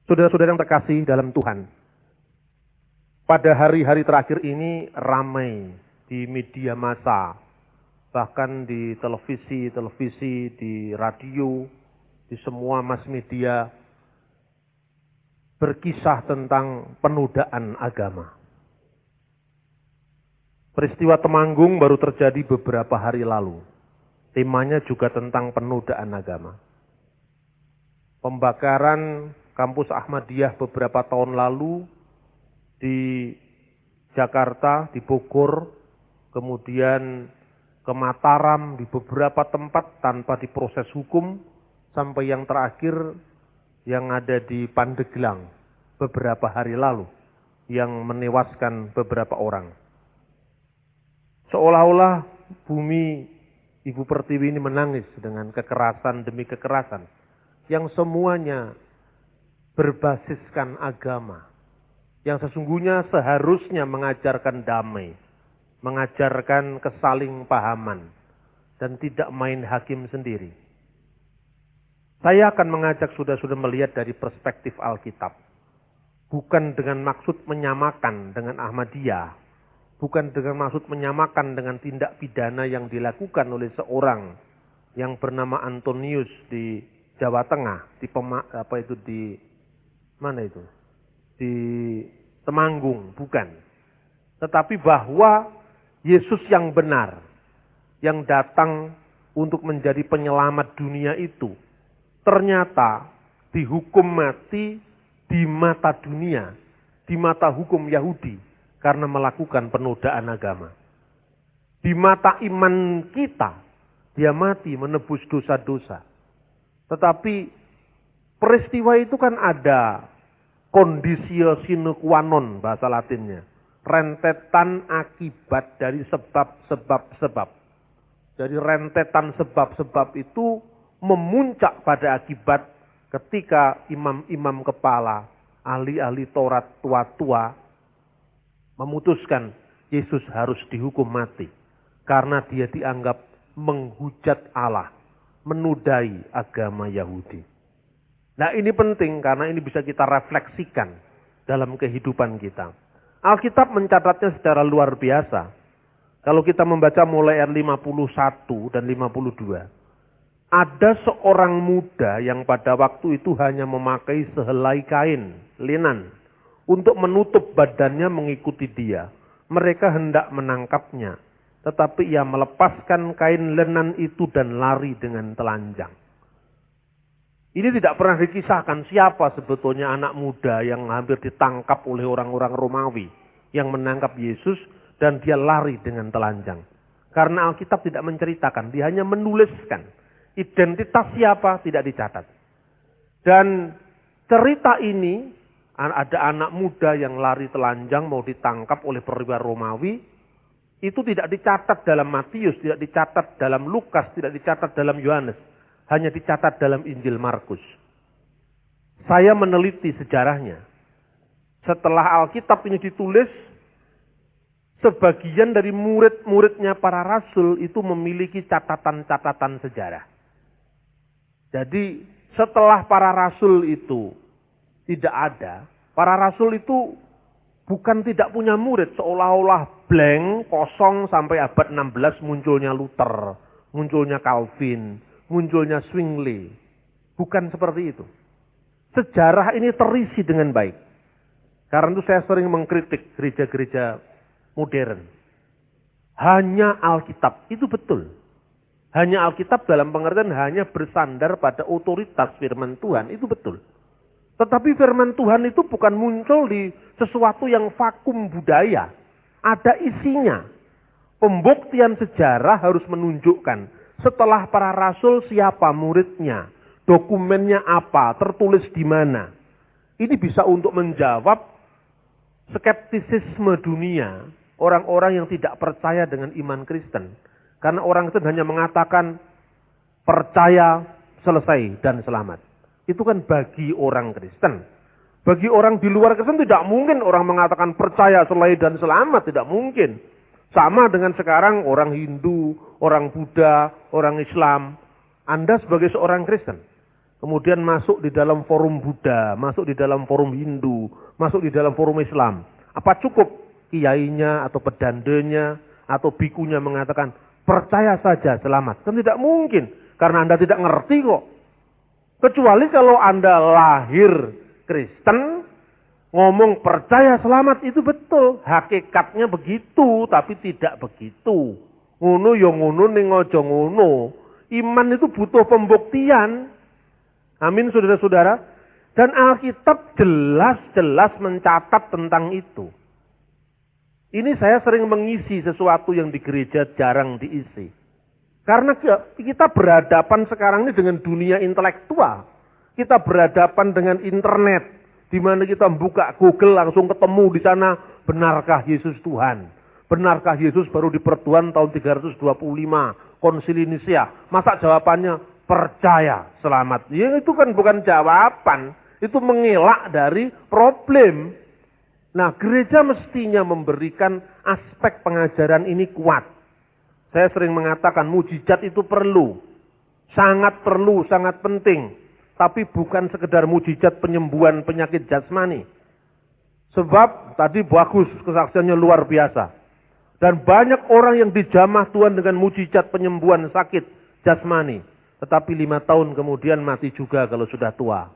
Saudara-saudara yang terkasih dalam Tuhan, pada hari-hari terakhir ini ramai di media massa, bahkan di televisi, di radio, di semua mass media, berkisah tentang penodaan agama. Peristiwa Temanggung baru terjadi beberapa hari lalu. Temanya juga tentang penodaan agama. Pembakaran kampus Ahmadiyah beberapa tahun lalu di Jakarta, di Bogor, kemudian ke Mataram, di beberapa tempat tanpa diproses hukum, sampai yang terakhir yang ada di Pandeglang beberapa hari lalu, yang menewaskan beberapa orang. Seolah-olah bumi Ibu Pertiwi ini menangis dengan kekerasan demi kekerasan, yang semuanya berbasiskan agama, yang sesungguhnya seharusnya mengajarkan damai, mengajarkan kesaling pahaman, dan tidak main hakim sendiri. Saya akan mengajak saudara-saudara melihat dari perspektif Alkitab, bukan dengan maksud menyamakan dengan Ahmadiyah, bukan dengan maksud menyamakan dengan tindak pidana yang dilakukan oleh seorang yang bernama Antonius di Jawa Tengah, di Temanggung, bukan. Tetapi bahwa Yesus yang benar, yang datang untuk menjadi penyelamat dunia itu, ternyata dihukum mati di mata dunia, di mata hukum Yahudi, karena melakukan penodaan agama. Di mata iman kita, dia mati menebus dosa-dosa. Tetapi peristiwa itu kan ada conditio sine qua non bahasa Latinnya. Rentetan akibat dari sebab-sebab. Jadi rentetan sebab-sebab itu memuncak pada akibat ketika imam-imam kepala, ahli-ahli Taurat tua-tua memutuskan Yesus harus dihukum mati. Karena dia dianggap menghujat Allah, menodai agama Yahudi. Nah, ini penting karena ini bisa kita refleksikan dalam kehidupan kita. Alkitab mencatatnya secara luar biasa. Kalau kita membaca mulai ayat 51 dan 52. Ada seorang muda yang pada waktu itu hanya memakai sehelai kain, linan, untuk menutup badannya mengikuti dia. Mereka hendak menangkapnya, tetapi ia melepaskan kain lenan itu dan lari dengan telanjang. Ini tidak pernah dikisahkan siapa sebetulnya anak muda yang hampir ditangkap oleh orang-orang Romawi yang menangkap Yesus dan dia lari dengan telanjang. Karena Alkitab tidak menceritakan, dia hanya menuliskan. Identitas siapa tidak dicatat. Dan cerita ini, ada anak muda yang lari telanjang mau ditangkap oleh perwira Romawi, itu tidak dicatat dalam Matius, tidak dicatat dalam Lukas, tidak dicatat dalam Yohanes. Hanya dicatat dalam Injil Markus. Saya meneliti sejarahnya. Setelah Alkitab ini ditulis, sebagian dari murid-muridnya para rasul itu memiliki catatan-catatan sejarah. Jadi setelah para rasul itu tidak ada, para rasul itu bukan tidak punya murid, seolah-olah blank, kosong sampai abad 16 munculnya Luther, munculnya Calvin, munculnya Zwingli. Bukan seperti itu. Sejarah ini terisi dengan baik. Karena itu saya sering mengkritik gereja-gereja modern. Hanya Alkitab, itu betul. Hanya Alkitab dalam pengertian hanya bersandar pada otoritas firman Tuhan, itu betul. Tetapi firman Tuhan itu bukan muncul di sesuatu yang vakum budaya. Ada isinya. Pembuktian sejarah harus menunjukkan setelah para rasul siapa muridnya, dokumennya apa, tertulis di mana. Ini bisa untuk menjawab skeptisisme dunia, orang-orang yang tidak percaya dengan iman Kristen. Karena orang Kristen hanya mengatakan percaya, selesai, dan selamat. Itu kan bagi orang Kristen. Bagi orang di luar Kristen tidak mungkin orang mengatakan percaya, selesai, dan selamat, tidak mungkin. Sama dengan sekarang orang Hindu, orang Buddha, orang Islam. Anda sebagai seorang Kristen, kemudian masuk di dalam forum Buddha, masuk di dalam forum Hindu, masuk di dalam forum Islam. Apa cukup kiainya atau pedandenya atau bikunya mengatakan percaya saja selamat? Kan tidak mungkin, karena Anda tidak ngerti kok. Kecuali kalau Anda lahir Kristen, ngomong percaya selamat itu betul. Hakikatnya begitu, tapi tidak begitu. Ngono ya ngono ning aja ngono. Iman itu butuh pembuktian. Amin saudara-saudara. Dan Alkitab jelas-jelas mencatat tentang itu. Ini saya sering mengisi sesuatu yang di gereja jarang diisi. Karena kita berhadapan sekarang ini dengan dunia intelektual. Kita berhadapan dengan internet. Di mana kita buka Google langsung ketemu di sana, benarkah Yesus Tuhan? Benarkah Yesus baru dipertuan tahun 325, Konsili Nicea? Masa jawabannya percaya selamat? Ya itu kan bukan jawaban, itu mengelak dari problem. Nah, gereja mestinya memberikan aspek pengajaran ini kuat. Saya sering mengatakan mujizat itu perlu, sangat penting. Tapi bukan sekedar mujizat penyembuhan penyakit jasmani. Sebab tadi bagus kesaksiannya luar biasa. Dan banyak orang yang dijamah Tuhan dengan mujizat penyembuhan sakit jasmani. Tetapi 5 tahun kemudian mati juga kalau sudah tua.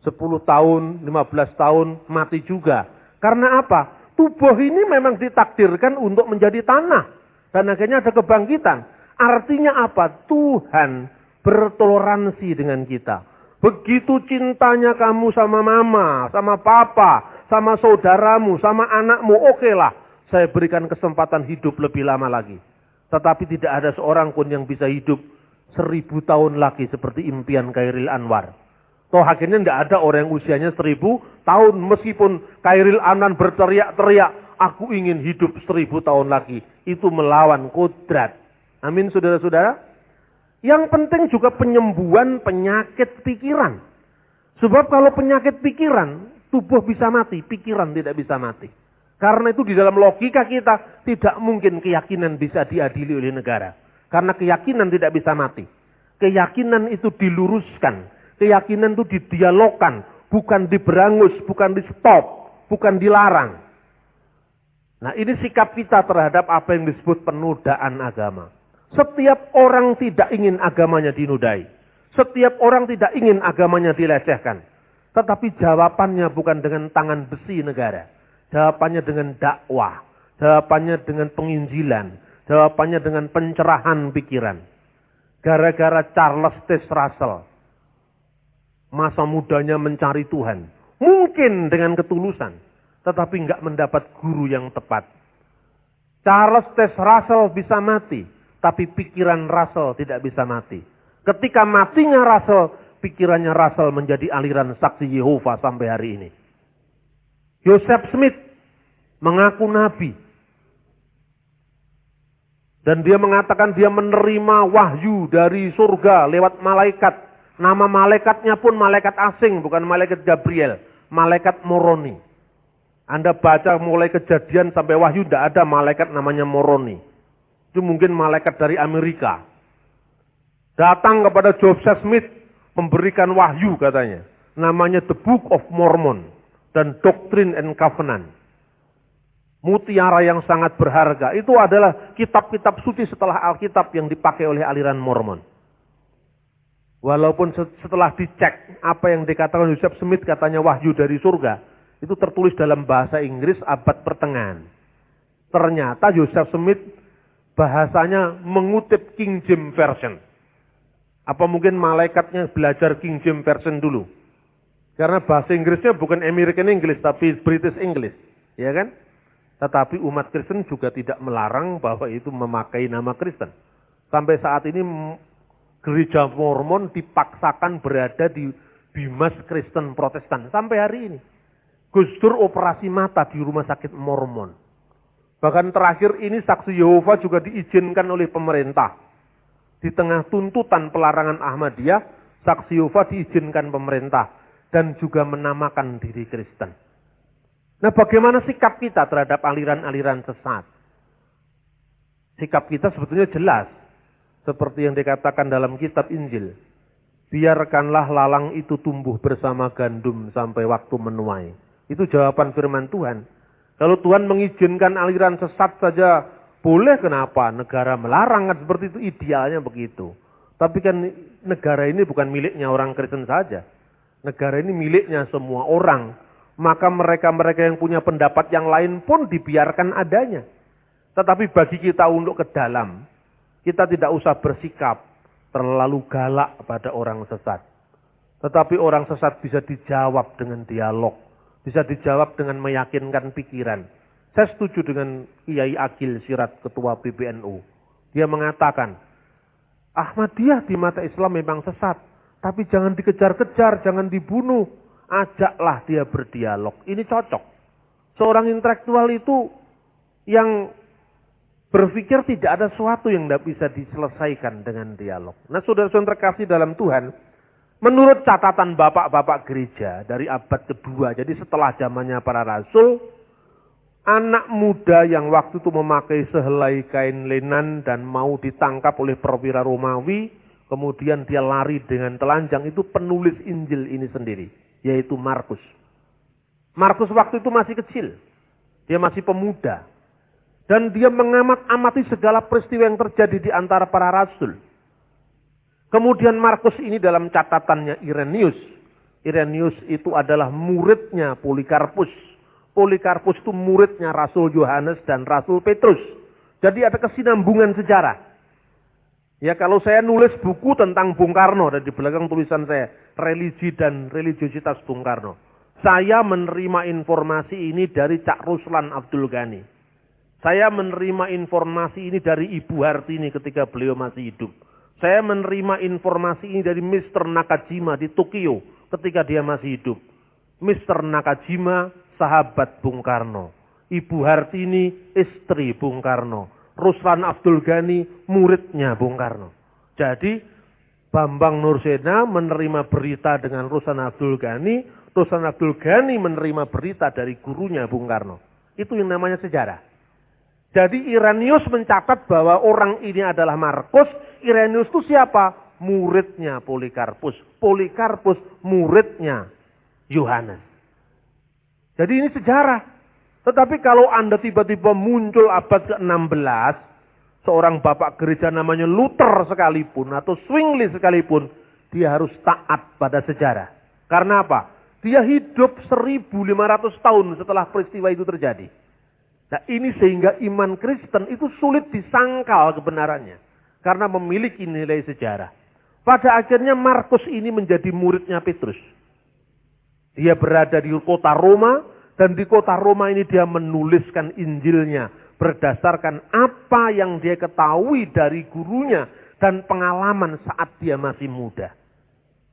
10 tahun, 15 tahun mati juga. Karena apa? Tubuh ini memang ditakdirkan untuk menjadi tanah. Dan akhirnya ada kebangkitan. Artinya apa? Tuhan bertoleransi dengan kita. Begitu cintanya kamu sama mama, sama papa, sama saudaramu, sama anakmu, okelah. Saya berikan kesempatan hidup lebih lama lagi. Tetapi tidak ada seorang pun yang bisa hidup 1000 tahun lagi seperti impian Khairil Anwar. Toh akhirnya tidak ada orang yang usianya 1000 tahun. Meskipun Khairil Anwar berteriak-teriak, aku ingin hidup 1000 tahun lagi. Itu melawan kodrat. Amin saudara-saudara. Yang penting juga penyembuhan penyakit pikiran. Sebab kalau penyakit pikiran, tubuh bisa mati, pikiran tidak bisa mati. Karena itu di dalam logika kita, tidak mungkin keyakinan bisa diadili oleh negara. Karena keyakinan tidak bisa mati. Keyakinan itu diluruskan. Keyakinan itu didialogkan. Bukan diberangus, bukan di stop, bukan dilarang. Nah ini sikap kita terhadap apa yang disebut penodaan agama. Setiap orang tidak ingin agamanya dinodai. Setiap orang tidak ingin agamanya dilecehkan. Tetapi jawabannya bukan dengan tangan besi negara. Jawabannya dengan dakwah. Jawabannya dengan penginjilan. Jawabannya dengan pencerahan pikiran. Gara-gara Charles T. Russell. Masa mudanya mencari Tuhan. Mungkin dengan ketulusan. Tetapi enggak mendapat guru yang tepat. Charles T. Russell bisa mati. Tapi pikiran Russell tidak bisa mati. Ketika matinya Russell, pikirannya Russell menjadi aliran saksi Yehova sampai hari ini. Joseph Smith mengaku nabi. Dan dia mengatakan dia menerima wahyu dari surga lewat malaikat. Nama malaikatnya pun malaikat asing, bukan malaikat Gabriel. Malaikat Moroni. Anda baca mulai Kejadian sampai Wahyu, tidak ada malaikat namanya Moroni. Itu mungkin malaikat dari Amerika. Datang kepada Joseph Smith, memberikan wahyu katanya. Namanya The Book of Mormon dan Doctrine and Covenant. Mutiara yang sangat berharga. Itu adalah kitab-kitab suci setelah Alkitab yang dipakai oleh aliran Mormon. Walaupun setelah dicek apa yang dikatakan Joseph Smith katanya wahyu dari surga, itu tertulis dalam bahasa Inggris abad pertengahan. Ternyata Joseph Smith bahasanya mengutip King James Version. Apa mungkin malaikatnya belajar King James Version dulu? Karena bahasa Inggrisnya bukan American English, tapi British English. Ya kan? Tetapi umat Kristen juga tidak melarang bahwa itu memakai nama Kristen. Sampai saat ini gereja Mormon dipaksakan berada di Bimas Kristen Protestan. Sampai hari ini. Gus Dur operasi mata di rumah sakit Mormon. Bahkan terakhir ini saksi Yehova juga diizinkan oleh pemerintah. Di tengah tuntutan pelarangan Ahmadiyah, saksi Yehova diizinkan pemerintah. Dan juga menamakan diri Kristen. Nah bagaimana sikap kita terhadap aliran-aliran sesat? Sikap kita sebetulnya jelas. Seperti yang dikatakan dalam kitab Injil. biarkanlah lalang itu tumbuh bersama gandum sampai waktu menuai. Itu jawaban firman Tuhan. Kalau Tuhan mengizinkan aliran sesat saja boleh, kenapa negara melarang? Kan seperti itu idealnya begitu. Tapi kan negara ini bukan miliknya orang Kristen saja. Negara ini miliknya semua orang. Maka mereka-mereka yang punya pendapat yang lain pun dibiarkan adanya. Tetapi bagi kita untuk ke dalam, kita tidak usah bersikap terlalu galak pada orang sesat. Tetapi orang sesat bisa dijawab dengan dialog. Bisa dijawab dengan meyakinkan pikiran. Saya setuju dengan Kiai Agil Sirat, Ketua PBNU. Dia mengatakan, Ahmadiyah di mata Islam memang sesat, tapi jangan dikejar-kejar, jangan dibunuh. Ajaklah dia berdialog. Ini cocok. Seorang intelektual itu yang berpikir tidak ada sesuatu yang tidak bisa diselesaikan dengan dialog. Nah, saudara-saudara terkasih dalam Tuhan, menurut catatan bapak-bapak gereja dari abad kedua, jadi setelah zamannya para rasul, anak muda yang waktu itu memakai sehelai kain lenan dan mau ditangkap oleh perwira Romawi, kemudian dia lari dengan telanjang, itu penulis Injil ini sendiri, yaitu Markus. Markus waktu itu masih kecil, dia masih pemuda, dan dia mengamati segala peristiwa yang terjadi di antara para rasul. Kemudian Markus ini dalam catatannya Irenaeus. Irenaeus itu adalah muridnya Polikarpus. Polikarpus itu muridnya Rasul Yohanes dan Rasul Petrus. Jadi ada kesinambungan sejarah. Ya, kalau saya nulis buku tentang Bung Karno, dan di belakang tulisan saya, religi dan religiositas Bung Karno. Saya menerima informasi ini dari Cak Ruslan Abdul Ghani. Saya menerima informasi ini dari Ibu Hartini ketika beliau masih hidup. Saya menerima informasi ini dari Mr. Nakajima di Tokyo ketika dia masih hidup. Mr. Nakajima, sahabat Bung Karno. Ibu Hartini, istri Bung Karno. Ruslan Abdul Ghani, muridnya Bung Karno. Jadi, Bambang Nursena menerima berita dengan Ruslan Abdul Ghani. Ruslan Abdul Ghani menerima berita dari gurunya Bung Karno. Itu yang namanya sejarah. Jadi Irenaeus mencatat bahwa orang ini adalah Markus. Irenaeus itu siapa? Muridnya Polikarpus. Polikarpus muridnya Yohanes. Jadi ini sejarah. Tetapi kalau Anda tiba-tiba muncul abad ke-16, seorang bapak gereja namanya Luther sekalipun atau Zwingli sekalipun, dia harus taat pada sejarah. Karena apa? Dia hidup 1500 tahun setelah peristiwa itu terjadi. Nah, ini sehingga iman Kristen itu sulit disangkal kebenarannya. Karena memiliki nilai sejarah. Pada akhirnya Markus ini menjadi muridnya Petrus. Dia berada di kota Roma, dan di kota Roma ini dia menuliskan Injilnya berdasarkan apa yang dia ketahui dari gurunya dan pengalaman saat dia masih muda.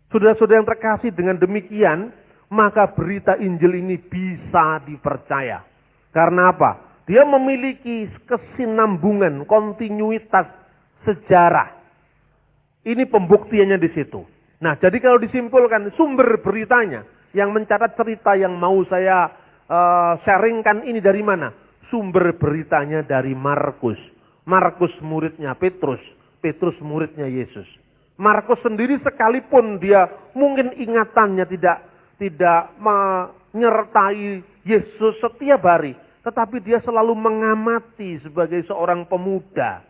Saudara-saudara yang terkasih, dengan demikian maka berita Injil ini bisa dipercaya. Karena apa? Dia memiliki kesinambungan, kontinuitas sejarah. Ini pembuktiannya di situ. Nah, jadi kalau disimpulkan sumber beritanya, yang mencatat cerita yang mau saya sharingkan ini dari mana? Sumber beritanya dari Markus. Markus muridnya Petrus. Petrus muridnya Yesus. Markus sendiri sekalipun dia mungkin ingatannya tidak menyertai Yesus setiap hari. Tetapi dia selalu mengamati sebagai seorang pemuda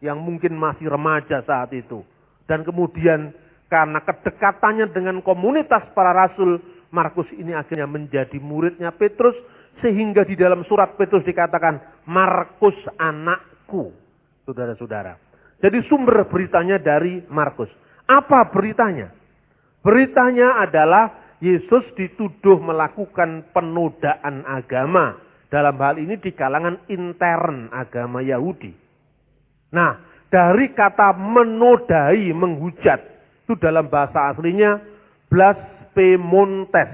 yang mungkin masih remaja saat itu. Dan kemudian karena kedekatannya dengan komunitas para rasul, Markus ini akhirnya menjadi muridnya Petrus. Sehingga di dalam surat Petrus dikatakan, Markus anakku. Saudara-saudara. Jadi sumber beritanya dari Markus. Apa beritanya? Beritanya adalah Yesus dituduh melakukan penodaan agama. Dalam hal ini di kalangan intern agama Yahudi. Nah, dari kata menodai, menghujat, itu dalam bahasa aslinya blasphemontes.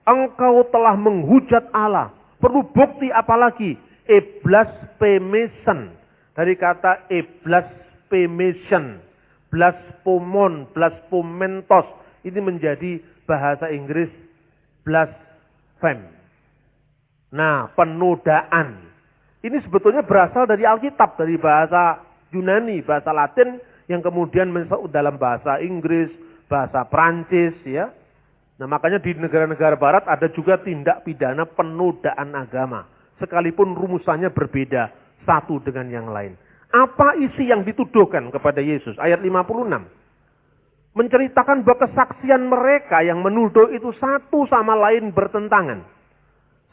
Engkau telah menghujat Allah. Perlu bukti apa lagi? Blasphemation. Dari kata blasphemation. Blasphemon, blasphementos. Ini menjadi bahasa Inggris blaspheme. Nah, penodaan. Ini sebetulnya berasal dari Alkitab, dari bahasa Yunani, bahasa Latin, yang kemudian dalam bahasa Inggris, bahasa Prancis ya. Nah makanya di negara-negara barat ada juga tindak pidana penodaan agama. Sekalipun rumusannya berbeda satu dengan yang lain. Apa isi yang dituduhkan kepada Yesus? Ayat 56. Menceritakan bahwa kesaksian mereka yang menuduh itu satu sama lain bertentangan.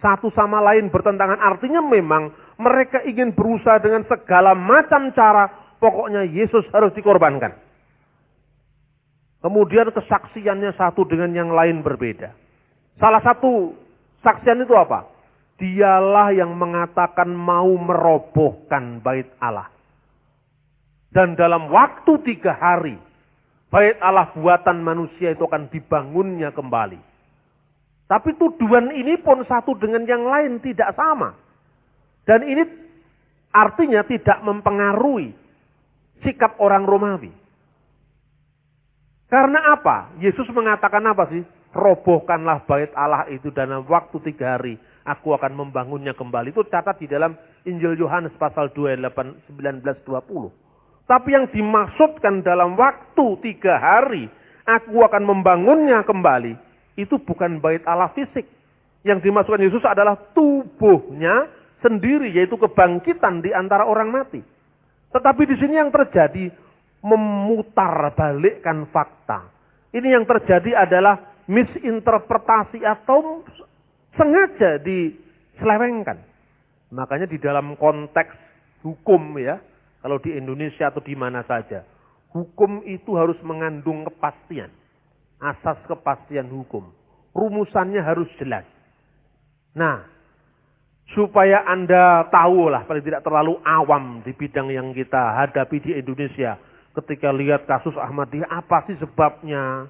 Satu sama lain bertentangan artinya memang mereka ingin berusaha dengan segala macam cara. Pokoknya Yesus harus dikorbankan. Kemudian kesaksiannya satu dengan yang lain berbeda. Salah satu saksian itu apa? Dialah yang mengatakan mau merobohkan bait Allah. Dan dalam waktu 3 hari, bait Allah buatan manusia itu akan dibangunnya kembali. Tapi tuduhan ini pun satu dengan yang lain tidak sama. Dan ini artinya tidak mempengaruhi sikap orang Romawi. Karena apa? Yesus mengatakan apa sih? Robohkanlah bait Allah itu dalam waktu 3 hari. Aku akan membangunnya kembali. Itu catat di dalam Injil Yohanes pasal 28, 19, 20. Tapi yang dimaksudkan dalam waktu 3 hari. Aku akan membangunnya kembali. Itu bukan bait Allah fisik. Yang dimaksudkan Yesus adalah tubuhnya sendiri. Yaitu kebangkitan di antara orang mati. Tetapi di sini yang terjadi memutarbalikkan fakta. Ini yang terjadi adalah misinterpretasi atau sengaja diselewengkan. Makanya di dalam konteks hukum ya, kalau di Indonesia atau di mana saja, hukum itu harus mengandung kepastian. Asas kepastian hukum. Rumusannya harus jelas. Nah, supaya Anda tahu lah, paling tidak terlalu awam di bidang yang kita hadapi di Indonesia. Ketika lihat kasus Ahmadiyah, apa sih sebabnya?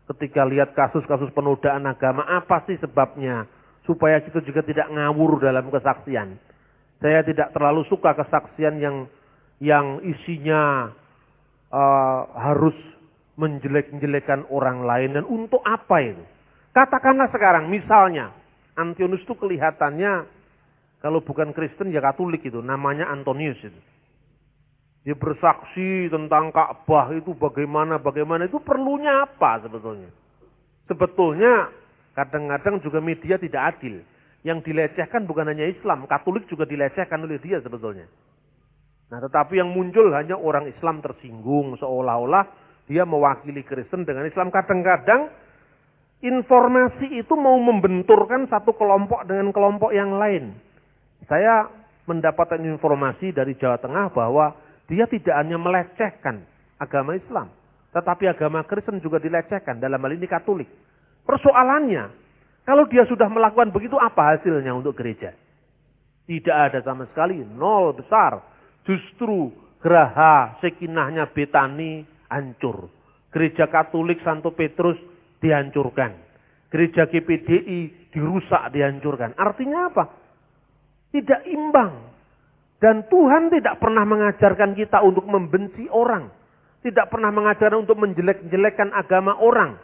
Ketika lihat kasus-kasus penodaan agama, apa sih sebabnya? Supaya kita juga tidak ngawur dalam kesaksian. Saya tidak terlalu suka kesaksian yang isinya harus menjelek-jelekan orang lain. Dan untuk apa itu? Katakanlah sekarang, misalnya, Antonius itu kelihatannya, kalau bukan Kristen ya Katolik itu, namanya Antonius itu. Dia bersaksi tentang Ka'bah itu bagaimana itu perlunya apa sebetulnya? Sebetulnya kadang-kadang juga media tidak adil. Yang dilecehkan bukan hanya Islam, Katolik juga dilecehkan oleh dia sebetulnya. Nah tetapi yang muncul hanya orang Islam tersinggung seolah-olah dia mewakili Kristen dengan Islam. Kadang-kadang informasi itu mau membenturkan satu kelompok dengan kelompok yang lain. Saya mendapatkan informasi dari Jawa Tengah bahwa dia tidak hanya melecehkan agama Islam, tetapi agama Kristen juga dilecehkan, dalam hal ini Katolik. Persoalannya, kalau dia sudah melakukan begitu, apa hasilnya untuk gereja? Tidak ada sama sekali, nol besar. Justru geraha sekinahnya Betani hancur. Gereja Katolik Santo Petrus dihancurkan. Gereja GPDI dirusak, dihancurkan. Artinya apa? Tidak imbang. Dan Tuhan tidak pernah mengajarkan kita untuk membenci orang. Tidak pernah mengajarkan untuk menjelek-jelekkan agama orang.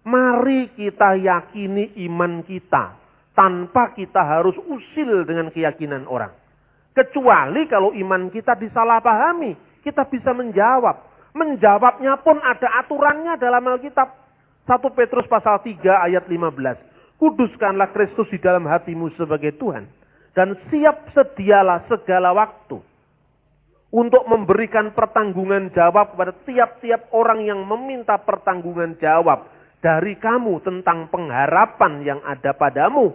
Mari kita yakini iman kita. Tanpa kita harus usil dengan keyakinan orang. Kecuali kalau iman kita disalahpahami. Kita bisa menjawab. Menjawabnya pun ada aturannya dalam Alkitab. 1 Petrus pasal 3 ayat 15. Kuduskanlah Kristus di dalam hatimu sebagai Tuhan. Dan siap sedialah segala waktu untuk memberikan pertanggungan jawab kepada tiap-tiap orang yang meminta pertanggungan jawab dari kamu tentang pengharapan yang ada padamu.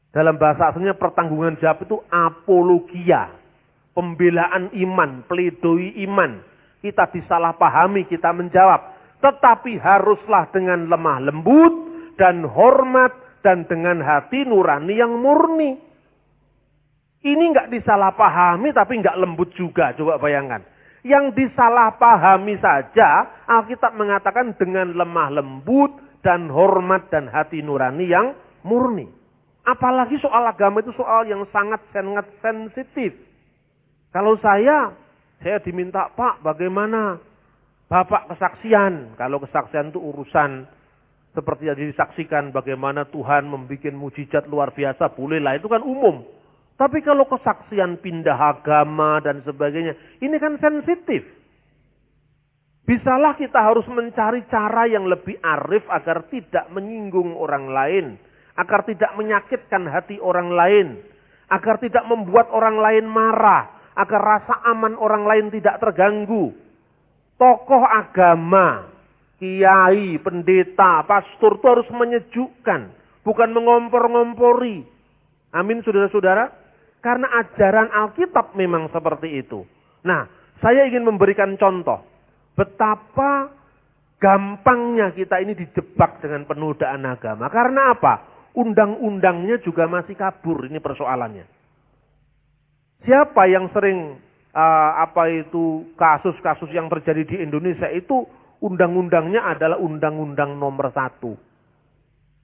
Dalam bahasa aslinya pertanggungan jawab itu apologia, pembelaan iman, pledoi iman. Kita disalahpahami, kita menjawab. Tetapi haruslah dengan lemah lembut dan hormat dan dengan hati nurani yang murni. Ini enggak disalahpahami tapi enggak lembut juga. Coba bayangkan. Yang disalahpahami saja Alkitab mengatakan dengan lemah lembut dan hormat dan hati nurani yang murni. Apalagi soal agama itu soal yang sangat-sangat sensitif. Kalau saya diminta, Pak bagaimana Bapak kesaksian? Kalau kesaksian itu urusan seperti yang disaksikan bagaimana Tuhan membuat mujizat luar biasa, bolehlah, itu kan umum. Tapi kalau kesaksian pindah agama dan sebagainya, ini kan sensitif. Bisalah kita harus mencari cara yang lebih arif agar tidak menyinggung orang lain, agar tidak menyakitkan hati orang lain, agar tidak membuat orang lain marah, agar rasa aman orang lain tidak terganggu. Tokoh agama, kiai, pendeta, pastor itu harus menyejukkan, bukan mengompor-ngompori. Amin, saudara-saudara. Karena ajaran Alkitab memang seperti itu. Nah, saya ingin memberikan contoh. Betapa gampangnya kita ini dijebak dengan penodaan agama. Karena apa? Undang-undangnya juga masih kabur, ini persoalannya. Siapa yang sering kasus-kasus yang terjadi di Indonesia itu undang-undangnya adalah Undang-Undang Nomor 1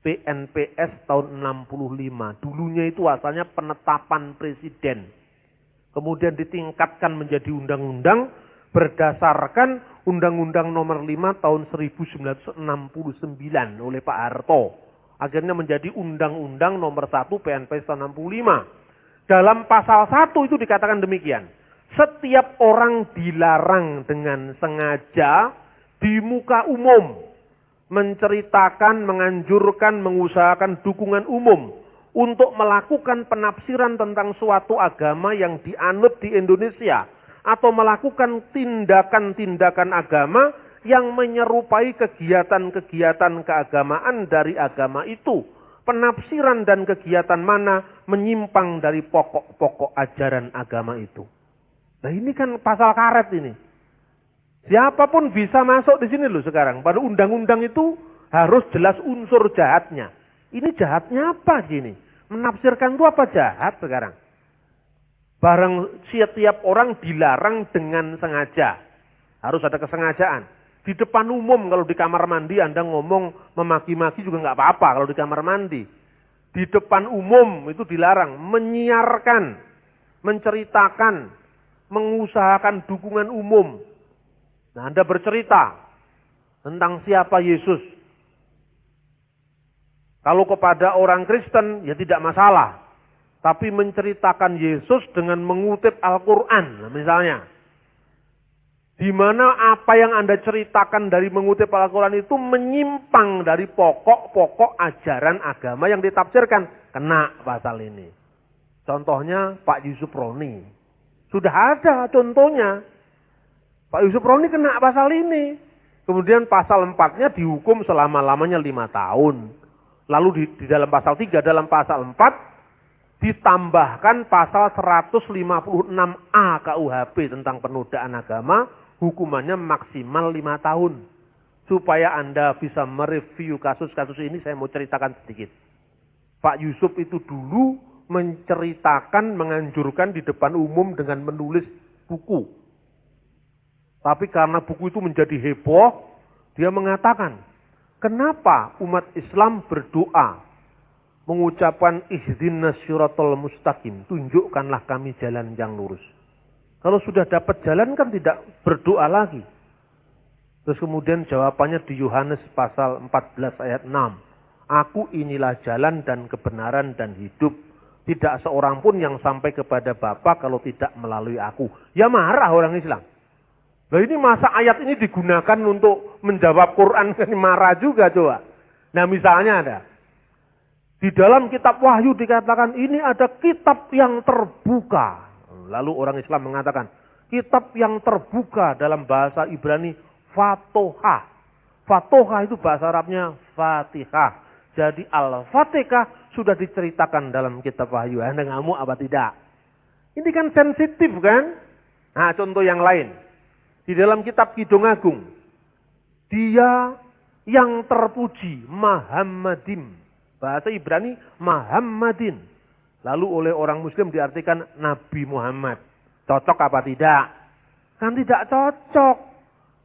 PNPS tahun 65. Dulunya itu asalnya penetapan presiden. Kemudian ditingkatkan menjadi undang-undang berdasarkan Undang-Undang Nomor 5 tahun 1969 oleh Pak Harto. Akhirnya menjadi Undang-Undang Nomor 1 PNPS tahun 65. Dalam pasal 1 itu dikatakan demikian. Setiap orang dilarang dengan sengaja di muka umum menceritakan, menganjurkan, mengusahakan dukungan umum untuk melakukan penafsiran tentang suatu agama yang dianut di Indonesia atau melakukan tindakan-tindakan agama yang menyerupai kegiatan-kegiatan keagamaan dari agama itu. Penafsiran dan kegiatan mana menyimpang dari pokok-pokok ajaran agama itu. Nah, ini kan pasal karet ini. Siapapun bisa masuk di sini loh sekarang. Pada undang-undang itu harus jelas unsur jahatnya. Ini jahatnya apa gini? Menafsirkan itu apa jahat sekarang? Barang setiap orang dilarang dengan sengaja. Harus ada kesengajaan. Di depan umum kalau di kamar mandi Anda ngomong memaki-maki juga nggak apa-apa kalau di kamar mandi. Di depan umum itu dilarang. Menyiarkan, menceritakan, mengusahakan dukungan umum. Nah, Anda bercerita tentang siapa Yesus. Kalau kepada orang Kristen ya tidak masalah. Tapi menceritakan Yesus dengan mengutip Al-Quran. Nah, misalnya. Di mana apa yang Anda ceritakan dari mengutip Al-Quran itu menyimpang dari pokok-pokok ajaran agama yang ditafsirkan. Kena pasal ini. Contohnya Pak Yusuf Roni. Sudah ada contohnya. Pak Yusuf Roni kena pasal ini. Kemudian pasal 4-nya dihukum selama-lamanya 5 tahun. Lalu di dalam pasal 3, dalam pasal 4 ditambahkan pasal 156A KUHP tentang penodaan agama, hukumannya maksimal 5 tahun. Supaya Anda bisa mereview kasus-kasus ini, saya mau ceritakan sedikit. Pak Yusuf itu dulu menceritakan, menganjurkan di depan umum dengan menulis buku. Tapi karena buku itu menjadi heboh, dia mengatakan, kenapa umat Islam berdoa, mengucapkan ihdinas siratal mustaqim, tunjukkanlah kami jalan yang lurus. Kalau sudah dapat jalan kan tidak berdoa lagi. Terus kemudian jawabannya di Yohanes pasal 14 ayat 6. Aku inilah jalan dan kebenaran dan hidup. Tidak seorang pun yang sampai kepada Bapa kalau tidak melalui aku. Ya marah orang Islam. Nah, ini masa ayat ini digunakan untuk menjawab Quran, ini marah juga coba. Nah, misalnya ada. Di dalam kitab Wahyu dikatakan ini ada kitab yang terbuka. Lalu orang Islam mengatakan, kitab yang terbuka dalam bahasa Ibrani Fatoha. Fatoha itu bahasa Arabnya Fatihah. Jadi Al-Fatihah sudah diceritakan dalam kitab Wahyu. Anda ngamuk apa tidak? Ini kan sensitif kan? Nah, contoh yang lain. Di dalam kitab Kidung Agung, dia yang terpuji, Muhammadim. Bahasa Ibrani, Muhammadin. Lalu oleh orang Muslim diartikan Nabi Muhammad. Cocok apa tidak? Kan tidak cocok.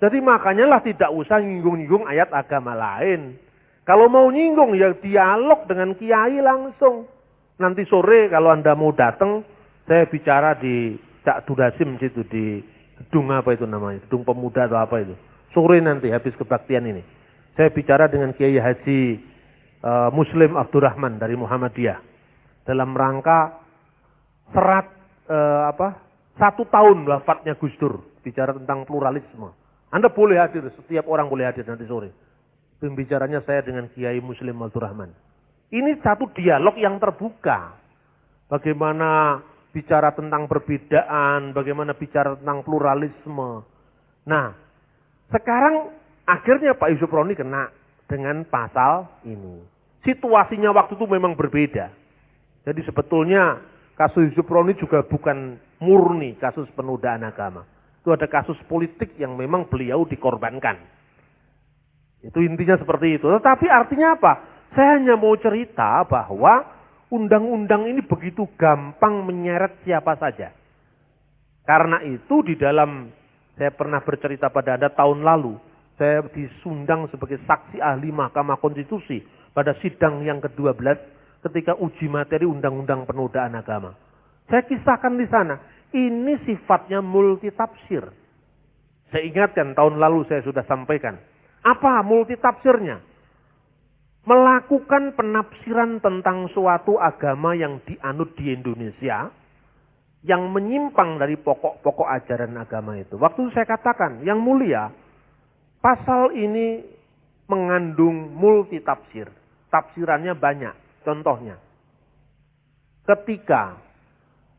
Jadi makanya lah tidak usah nyinggung-nyinggung ayat agama lain. Kalau mau nyinggung ya dialog dengan kiai langsung. Nanti sore kalau Anda mau datang, saya bicara di Cak Durasim situ di gedung apa itu namanya, gedung pemuda atau apa itu. Sore nanti habis kebaktian ini. Saya bicara dengan Kiai Haji Muslim Abdurrahman dari Muhammadiyah. Dalam rangka 1 tahun wafatnya Gus Dur. Bicara tentang pluralisme. Anda boleh hadir, setiap orang boleh hadir nanti sore. Pembicaranya saya dengan Kiai Muslim Abdul Rahman. Ini satu dialog yang terbuka. Bagaimana bicara tentang perbedaan, bagaimana bicara tentang pluralisme. Nah, sekarang akhirnya Pak Yusuf Roni kena dengan pasal ini. Situasinya waktu itu memang berbeda. Jadi sebetulnya kasus Yusuf Roni juga bukan murni kasus penodaan agama. Itu ada kasus politik yang memang beliau dikorbankan. Itu intinya seperti itu. Tetapi artinya apa? Saya hanya mau cerita bahwa undang-undang ini begitu gampang menyeret siapa saja. Karena itu di dalam, saya pernah bercerita pada Anda tahun lalu, saya disundang sebagai saksi ahli Mahkamah Konstitusi pada sidang yang ke-12 ketika uji materi undang-undang penodaan agama. Saya kisahkan di sana, ini sifatnya multitafsir. Saya ingatkan tahun lalu saya sudah sampaikan. Apa multitafsirnya? Melakukan penafsiran tentang suatu agama yang dianut di Indonesia yang menyimpang dari pokok-pokok ajaran agama itu. Waktu saya katakan, yang mulia, pasal ini mengandung multitafsir. Tafsirannya banyak. Contohnya, ketika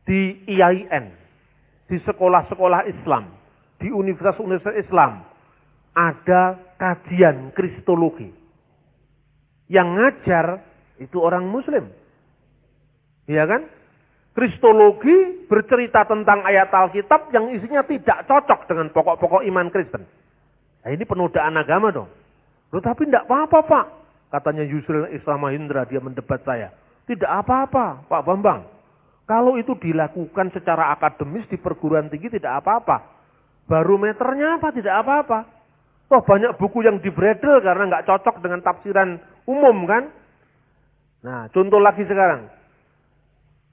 di IAIN, di sekolah-sekolah Islam, di universitas-universitas Islam, ada kajian kristologi. Yang ngajar itu orang Muslim. Iya kan? Kristologi bercerita tentang ayat Alkitab yang isinya tidak cocok dengan pokok-pokok iman Kristen. Nah, ini penodaan agama dong. Loh, tapi tidak apa-apa Pak. Katanya Yusril Islam Mahendra, dia mendebat saya. Tidak apa-apa Pak Bambang. Kalau itu dilakukan secara akademis di perguruan tinggi tidak apa-apa. Barometernya apa? Tidak apa-apa. Toh banyak buku yang dibredel karena nggak cocok dengan tafsiran umum kan. Nah, contoh lagi sekarang.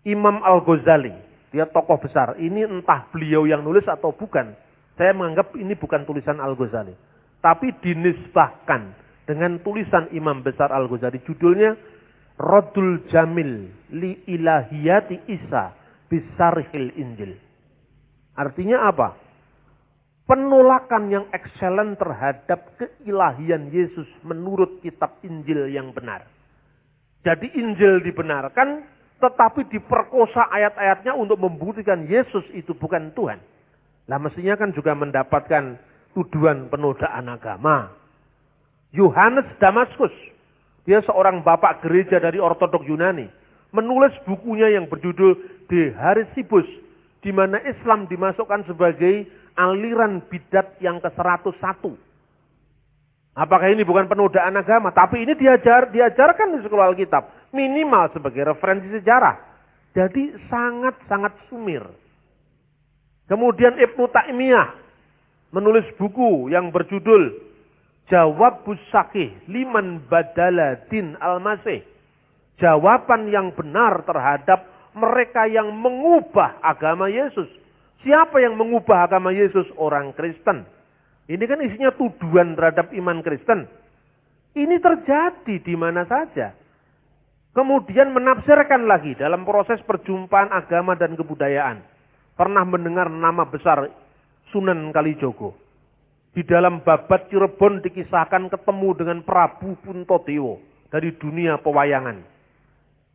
Imam Al-Ghazali, dia tokoh besar. Ini entah beliau yang nulis atau bukan. Saya menganggap ini bukan tulisan Al-Ghazali. Tapi dinisbahkan dengan tulisan Imam besar Al-Ghazali. Judulnya Raddul Jamil li Ilahiyati Isa Bisarhil Injil. Artinya apa? Penolakan yang excellent terhadap keilahian Yesus menurut kitab Injil yang benar. Jadi Injil dibenarkan, tetapi diperkosa ayat-ayatnya untuk membuktikan Yesus itu bukan Tuhan. Lah mestinya kan juga mendapatkan tuduhan penodaan agama. Yohanes Damaskus, dia seorang bapak gereja dari Ortodok Yunani, menulis bukunya yang berjudul De Harisibus, di mana Islam dimasukkan sebagai aliran bidat yang ke-101. Apakah ini bukan penodaan agama? Tapi ini diajarkan di sekolah Alkitab. Minimal sebagai referensi sejarah. Jadi sangat-sangat sumir. Kemudian Ibnu Taimiyah menulis buku yang berjudul Jawabus Sahih Liman Badala Din Al-Masih. Jawaban yang benar terhadap mereka yang mengubah agama Yesus. Siapa yang mengubah agama Yesus? Orang Kristen. Ini kan isinya tuduhan terhadap iman Kristen. Ini terjadi di mana saja. Kemudian menafsirkan lagi dalam proses perjumpaan agama dan kebudayaan. Pernah mendengar nama besar Sunan Kalijogo. Di dalam Babat Cirebon dikisahkan ketemu dengan Prabu Puntadewa dari dunia pewayangan.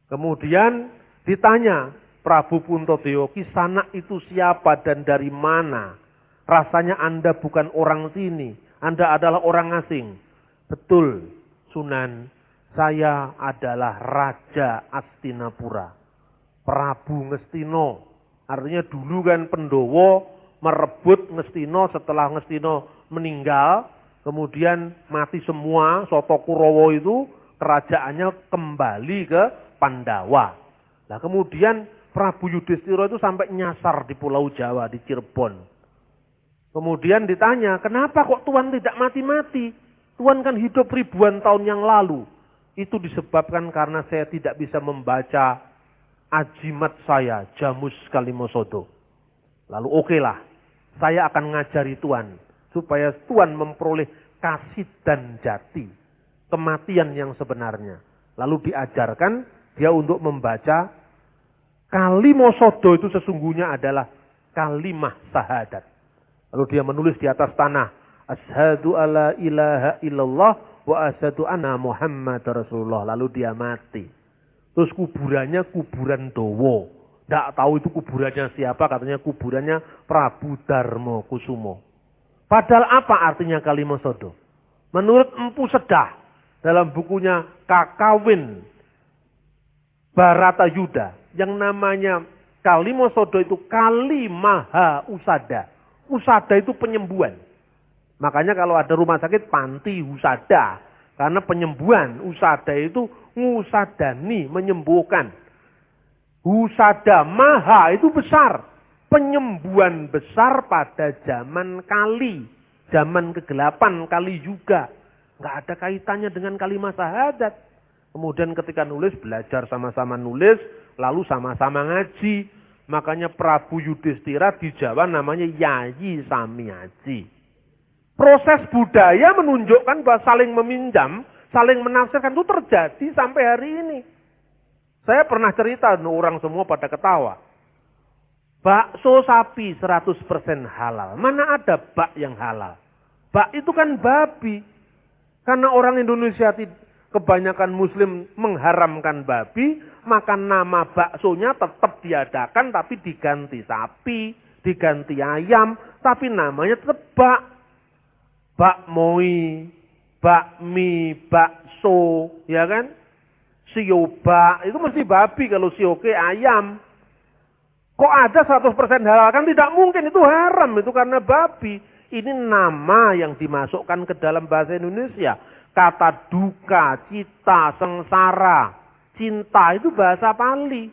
Kemudian ditanya, Prabu Puntadewa, Kisanak itu siapa dan dari mana? Rasanya Anda bukan orang sini, Anda adalah orang asing. Betul, Sunan, saya adalah Raja Astinapura. Prabu Ngestino, artinya dulu kan Pendowo merebut Ngestino setelah Ngestino meninggal, kemudian mati semua, Soto Kurowo itu kerajaannya kembali ke Pandawa. Nah kemudian Prabu Yudhistira itu sampai nyasar di Pulau Jawa, di Cirebon. Kemudian ditanya, kenapa kok Tuhan tidak mati-mati? Tuhan kan hidup ribuan tahun yang lalu. Itu disebabkan karena saya tidak bisa membaca ajimat saya, Jamus Kalimosodo. Lalu okelah, saya akan ngajari Tuhan. Supaya Tuhan memperoleh kasih dan jati. Kematian yang sebenarnya. Lalu diajarkan dia untuk membaca Kalimosodo itu sesungguhnya adalah kalimah syahadat. Lalu dia menulis di atas tanah, Asyhadu alla ilaha illallah wa asyhadu anna Muhammad Rasulullah. Lalu dia mati. Terus kuburannya kuburan Dowo. Tidak tahu itu kuburannya siapa, katanya kuburannya Prabu Darmo Kusumo. Padahal apa artinya Kalimosodo? Menurut Empu Sedah, dalam bukunya Kakawin Baratayuda, yang namanya Kalimosodo itu Kali Maha Usada. Usada itu penyembuhan. Makanya kalau ada rumah sakit panti usada. Karena penyembuhan. Usada itu ngusadani, menyembuhkan. Usada maha itu besar. Penyembuhan besar pada zaman Kali. Zaman kegelapan Kali juga. Nggak ada kaitannya dengan kalimat syahadat. Kemudian ketika nulis, belajar sama-sama nulis. Lalu sama-sama ngaji. Makanya Prabu Yudhistira di Jawa namanya Yayi Samiaji. Proses budaya menunjukkan bahwa saling meminjam, saling menafsirkan itu terjadi sampai hari ini. Saya pernah cerita, orang semua pada ketawa. Bakso sapi 100% halal. Mana ada bak yang halal? Bak itu kan babi. Karena orang Indonesia kebanyakan muslim mengharamkan babi, maka nama baksonya tetap diadakan tapi diganti sapi, diganti ayam, tapi namanya tetap bak. Bakmoi, bakmi, bakso, ya kan? Siobak, itu mesti babi, kalau sioke ayam. Kok ada 100% halal? Kan tidak mungkin, itu haram, itu karena babi. Ini nama yang dimasukkan ke dalam bahasa Indonesia. Kata duka, cita, sengsara, cinta, itu bahasa Pali.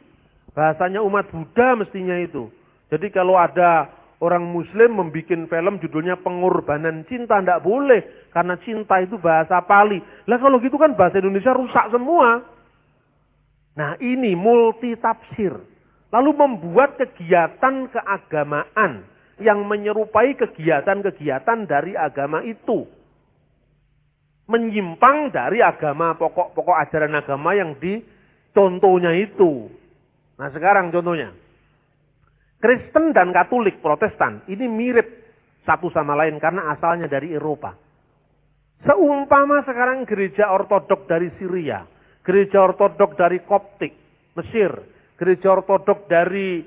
Bahasanya umat Buddha mestinya itu. Jadi kalau ada orang muslim membuat film judulnya Pengorbanan Cinta, tidak boleh. Karena cinta itu bahasa Pali. Lah kalau gitu kan bahasa Indonesia rusak semua. Nah ini multi tafsir. Lalu membuat kegiatan keagamaan yang menyerupai kegiatan-kegiatan dari agama itu. Menyimpang dari agama, pokok-pokok ajaran agama yang dicontohnya itu. Nah sekarang contohnya. Kristen dan Katolik, Protestan, ini mirip satu sama lain karena asalnya dari Eropa. Seumpama sekarang gereja ortodok dari Syria, gereja ortodok dari Koptik, Mesir, gereja ortodok dari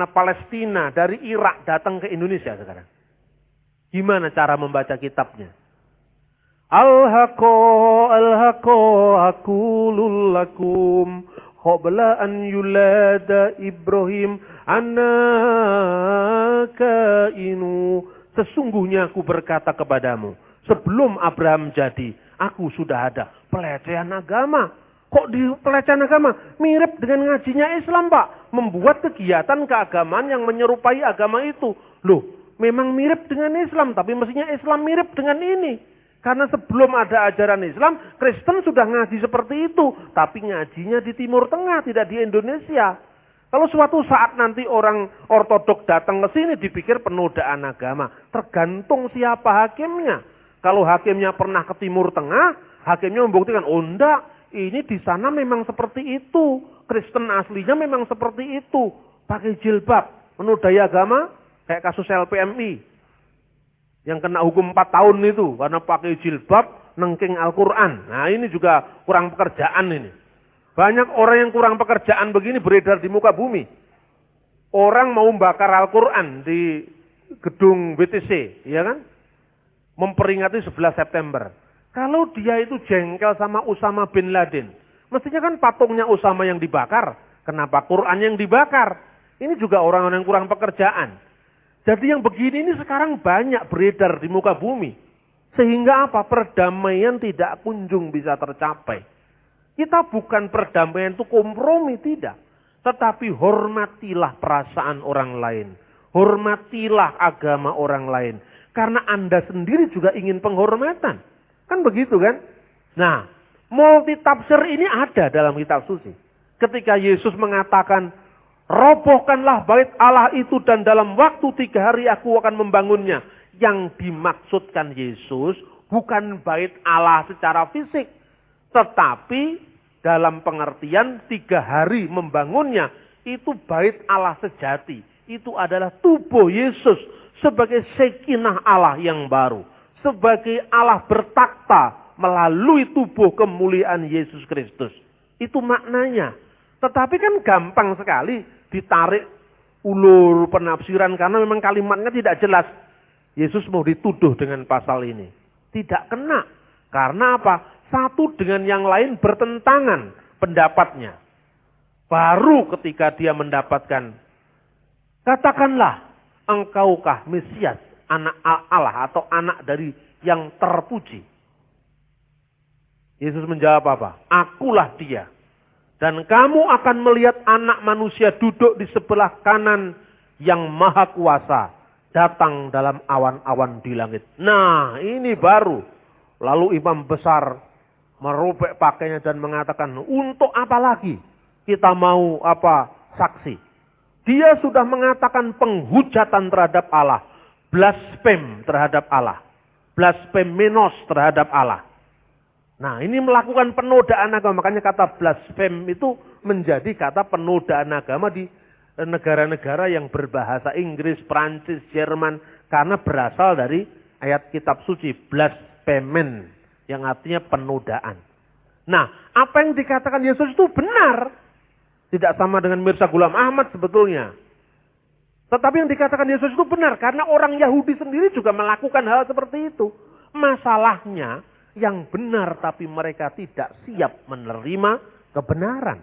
Palestina, dari Irak datang ke Indonesia sekarang. Gimana cara membaca kitabnya? Al-haqqa aqulul lakum qabla an yulada Ibrahim annaka inu. Sesungguhnya aku berkata kepadamu, sebelum Abraham jadi, aku sudah ada. Pelecehan agama. Kok di pelecehan agama? Mirip dengan ngajinya Islam, Pak. Membuat kegiatan keagamaan yang menyerupai agama itu. Loh, memang mirip dengan Islam, tapi mestinya Islam mirip dengan ini. Karena sebelum ada ajaran Islam, Kristen sudah ngaji seperti itu. Tapi ngajinya di Timur Tengah, tidak di Indonesia. Kalau suatu saat nanti orang ortodok datang ke sini, dipikir penodaan agama. Tergantung siapa hakimnya. Kalau hakimnya pernah ke Timur Tengah, hakimnya membuktikan, oh enggak, ini di sana memang seperti itu. Kristen aslinya memang seperti itu. Pakai jilbab, menodai agama, kayak kasus LPMI. Yang kena hukum 4 tahun itu karena pakai jilbab nengking Al-Quran. Nah ini juga kurang pekerjaan ini. Banyak orang yang kurang pekerjaan begini beredar di muka bumi. Orang mau membakar Al-Quran di gedung BTC, ya kan? Memperingati 11 September. Kalau dia itu jengkel sama Usama bin Laden, mestinya kan patungnya Usama yang dibakar. Kenapa Quran yang dibakar? Ini juga orang-orang yang kurang pekerjaan. Jadi yang begini ini sekarang banyak beredar di muka bumi. Sehingga apa? Perdamaian tidak kunjung bisa tercapai. Kita bukan perdamaian itu kompromi, tidak. Tetapi hormatilah perasaan orang lain. Hormatilah agama orang lain. Karena Anda sendiri juga ingin penghormatan. Kan begitu kan? Nah, multitafsir ini ada dalam kitab suci. Ketika Yesus mengatakan, robohkanlah bait Allah itu dan dalam waktu 3 hari aku akan membangunnya. Yang dimaksudkan Yesus bukan bait Allah secara fisik. Tetapi dalam pengertian 3 hari membangunnya itu bait Allah sejati. itu adalah tubuh Yesus sebagai Shekinah Allah yang baru. Sebagai Allah bertakhta melalui tubuh kemuliaan Yesus Kristus. Itu maknanya. Tetapi kan gampang sekali ditarik ulur penafsiran karena memang kalimatnya tidak jelas. Yesus mau dituduh dengan pasal ini. Tidak kena. Karena apa? Satu dengan yang lain bertentangan pendapatnya. Baru ketika dia mendapatkan, katakanlah engkaukah Mesias, anak Allah atau anak dari yang terpuji. Yesus menjawab apa? Akulah dia. Dan kamu akan melihat anak manusia duduk di sebelah kanan yang maha kuasa. Datang dalam awan-awan di langit. Nah ini baru. Lalu imam besar merobek pakainya dan mengatakan, untuk apa lagi kita mau saksi? Dia sudah mengatakan penghujatan terhadap Allah. Blasfem terhadap Allah. Blasphemos terhadap Allah. Nah ini melakukan penodaan agama. Makanya kata blasfem itu menjadi kata penodaan agama di negara-negara yang berbahasa Inggris, Prancis, Jerman. Karena berasal dari ayat kitab suci. Blasphemens. Yang artinya penodaan. Nah apa yang dikatakan Yesus itu benar. Tidak sama dengan Mirza Ghulam Ahmad sebetulnya. Tetapi yang dikatakan Yesus itu benar. Karena orang Yahudi sendiri juga melakukan hal seperti itu. Masalahnya yang benar tapi mereka tidak siap menerima kebenaran.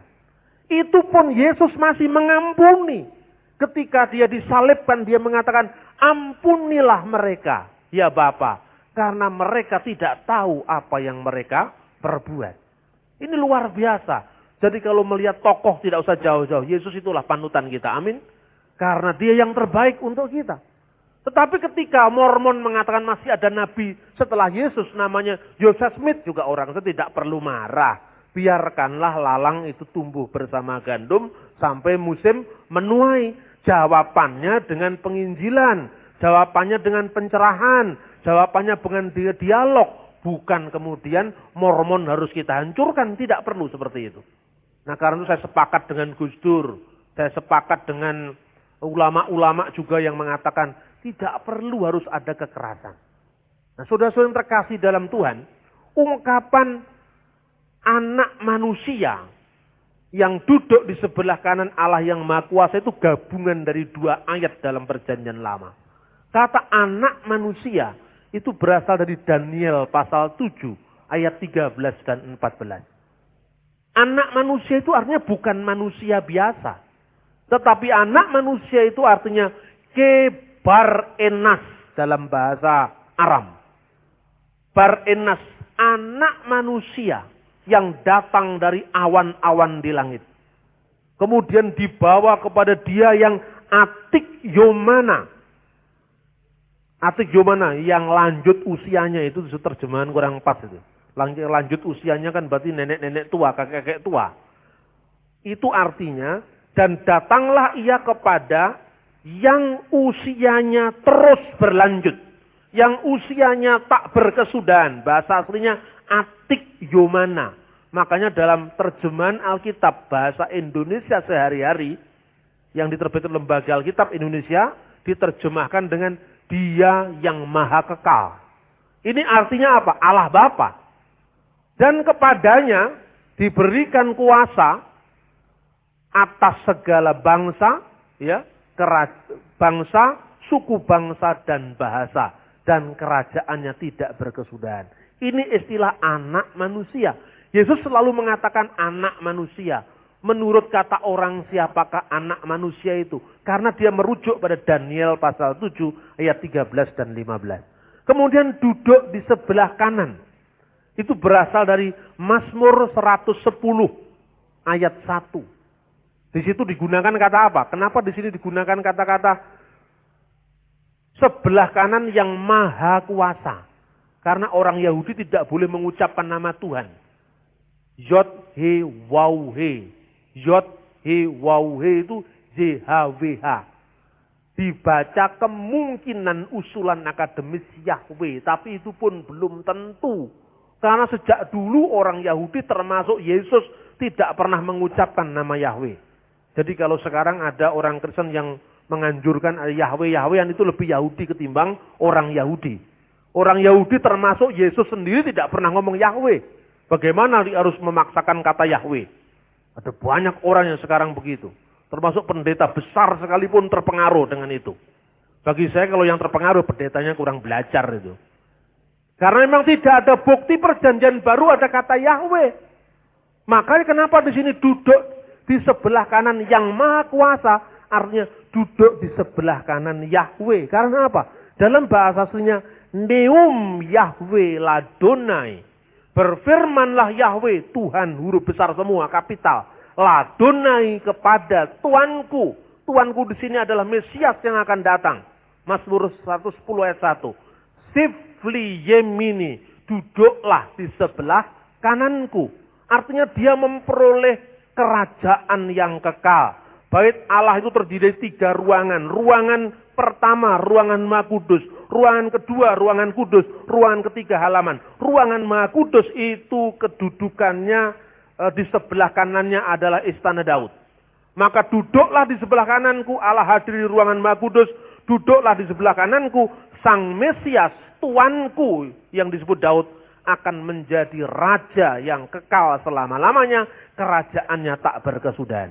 Itu pun Yesus masih mengampuni. Ketika dia disalibkan dia mengatakan, ampunilah mereka ya Bapa. Karena mereka tidak tahu apa yang mereka perbuat. Ini luar biasa. Jadi kalau melihat tokoh tidak usah jauh-jauh. Yesus itulah panutan kita. Amin. Karena dia yang terbaik untuk kita. Tetapi ketika Mormon mengatakan masih ada nabi setelah Yesus namanya Joseph Smith, juga orang itu tidak perlu marah. Biarkanlah lalang itu tumbuh bersama gandum sampai musim menuai. Jawabannya dengan penginjilan, jawabannya dengan pencerahan, jawabannya dengan dialog. Bukan kemudian Mormon harus kita hancurkan, tidak perlu seperti itu. Nah karena itu saya sepakat dengan Gus Dur, saya sepakat dengan ulama-ulama juga yang mengatakan tidak perlu harus ada kekerasan. Nah saudara-saudara yang terkasih dalam Tuhan, ungkapan anak manusia yang duduk di sebelah kanan Allah yang Maha Kuasa itu gabungan dari dua ayat dalam Perjanjian Lama. Kata anak manusia itu berasal dari Daniel pasal 7 ayat 13 dan 14. Anak manusia itu artinya bukan manusia biasa. Tetapi anak manusia itu artinya Bar Enas dalam bahasa Aram. Bar Enas, anak manusia yang datang dari awan-awan di langit. Kemudian dibawa kepada dia yang Atik Yomana. Atik Yomana yang lanjut usianya itu terjemahan kurang pas itu. Lanjut usianya kan berarti nenek-nenek tua, kakek-kakek tua. Itu artinya, dan datanglah ia kepada yang usianya terus berlanjut. Yang usianya tak berkesudahan. Bahasa aslinya Atik Yomana. Makanya dalam terjemahan Alkitab bahasa Indonesia sehari-hari, yang diterbitkan Lembaga Alkitab Indonesia, diterjemahkan dengan Dia yang Maha Kekal. Ini artinya apa? Allah Bapa. Dan kepadanya diberikan kuasa atas segala bangsa, ya, bangsa, suku bangsa dan bahasa, dan kerajaannya tidak berkesudahan. Ini istilah anak manusia. Yesus selalu mengatakan anak manusia. Menurut kata orang siapakah anak manusia itu? Karena dia merujuk pada Daniel pasal 7 ayat 13 dan 15. Kemudian duduk di sebelah kanan. Itu berasal dari Mazmur 110 ayat 1. Di situ digunakan kata apa? Kenapa di sini digunakan kata-kata sebelah kanan yang maha kuasa? Karena orang Yahudi tidak boleh mengucapkan nama Tuhan. Yod-He-Waw-He. Yod-He-Waw-He itu JHWH. Dibaca kemungkinan usulan akademis Yahweh. Tapi itu pun belum tentu. Karena sejak dulu orang Yahudi termasuk Yesus tidak pernah mengucapkan nama Yahweh. Jadi kalau sekarang ada orang Kristen yang menganjurkan Yahwe-Yahwean itu lebih Yahudi ketimbang orang Yahudi. Orang Yahudi termasuk Yesus sendiri tidak pernah ngomong Yahwe. Bagaimana harus memaksakan kata Yahwe? Ada banyak orang yang sekarang begitu. Termasuk pendeta besar sekalipun terpengaruh dengan itu. Bagi saya kalau yang terpengaruh pendetanya kurang belajar itu. Karena memang tidak ada bukti perjanjian baru ada kata Yahwe. Makanya kenapa di sini duduk di sebelah kanan yang maha kuasa. Artinya duduk di sebelah kanan Yahwe. Karena apa? Dalam bahasa aslinya Neum Yahwe Ladonai. Berfirmanlah Yahwe, Tuhan huruf besar semua, kapital. Ladonai kepada Tuanku. Tuanku di sini adalah Mesias yang akan datang. Mazmur 110 ayat 1. Sifli Yemini, duduklah di sebelah kananku. Artinya dia memperoleh kerajaan yang kekal. Bait Allah itu terdiri dari 3 ruangan. Ruangan pertama, ruangan Maha Kudus. Ruangan kedua, ruangan kudus. Ruangan ketiga, halaman. Ruangan Maha Kudus itu kedudukannya di sebelah kanannya adalah Istana Daud. Maka duduklah di sebelah kananku, Allah hadir di ruangan Maha Kudus. Duduklah di sebelah kananku, Sang Mesias, Tuanku yang disebut Daud, akan menjadi raja yang kekal selama-lamanya. Kerajaannya tak berkesudahan.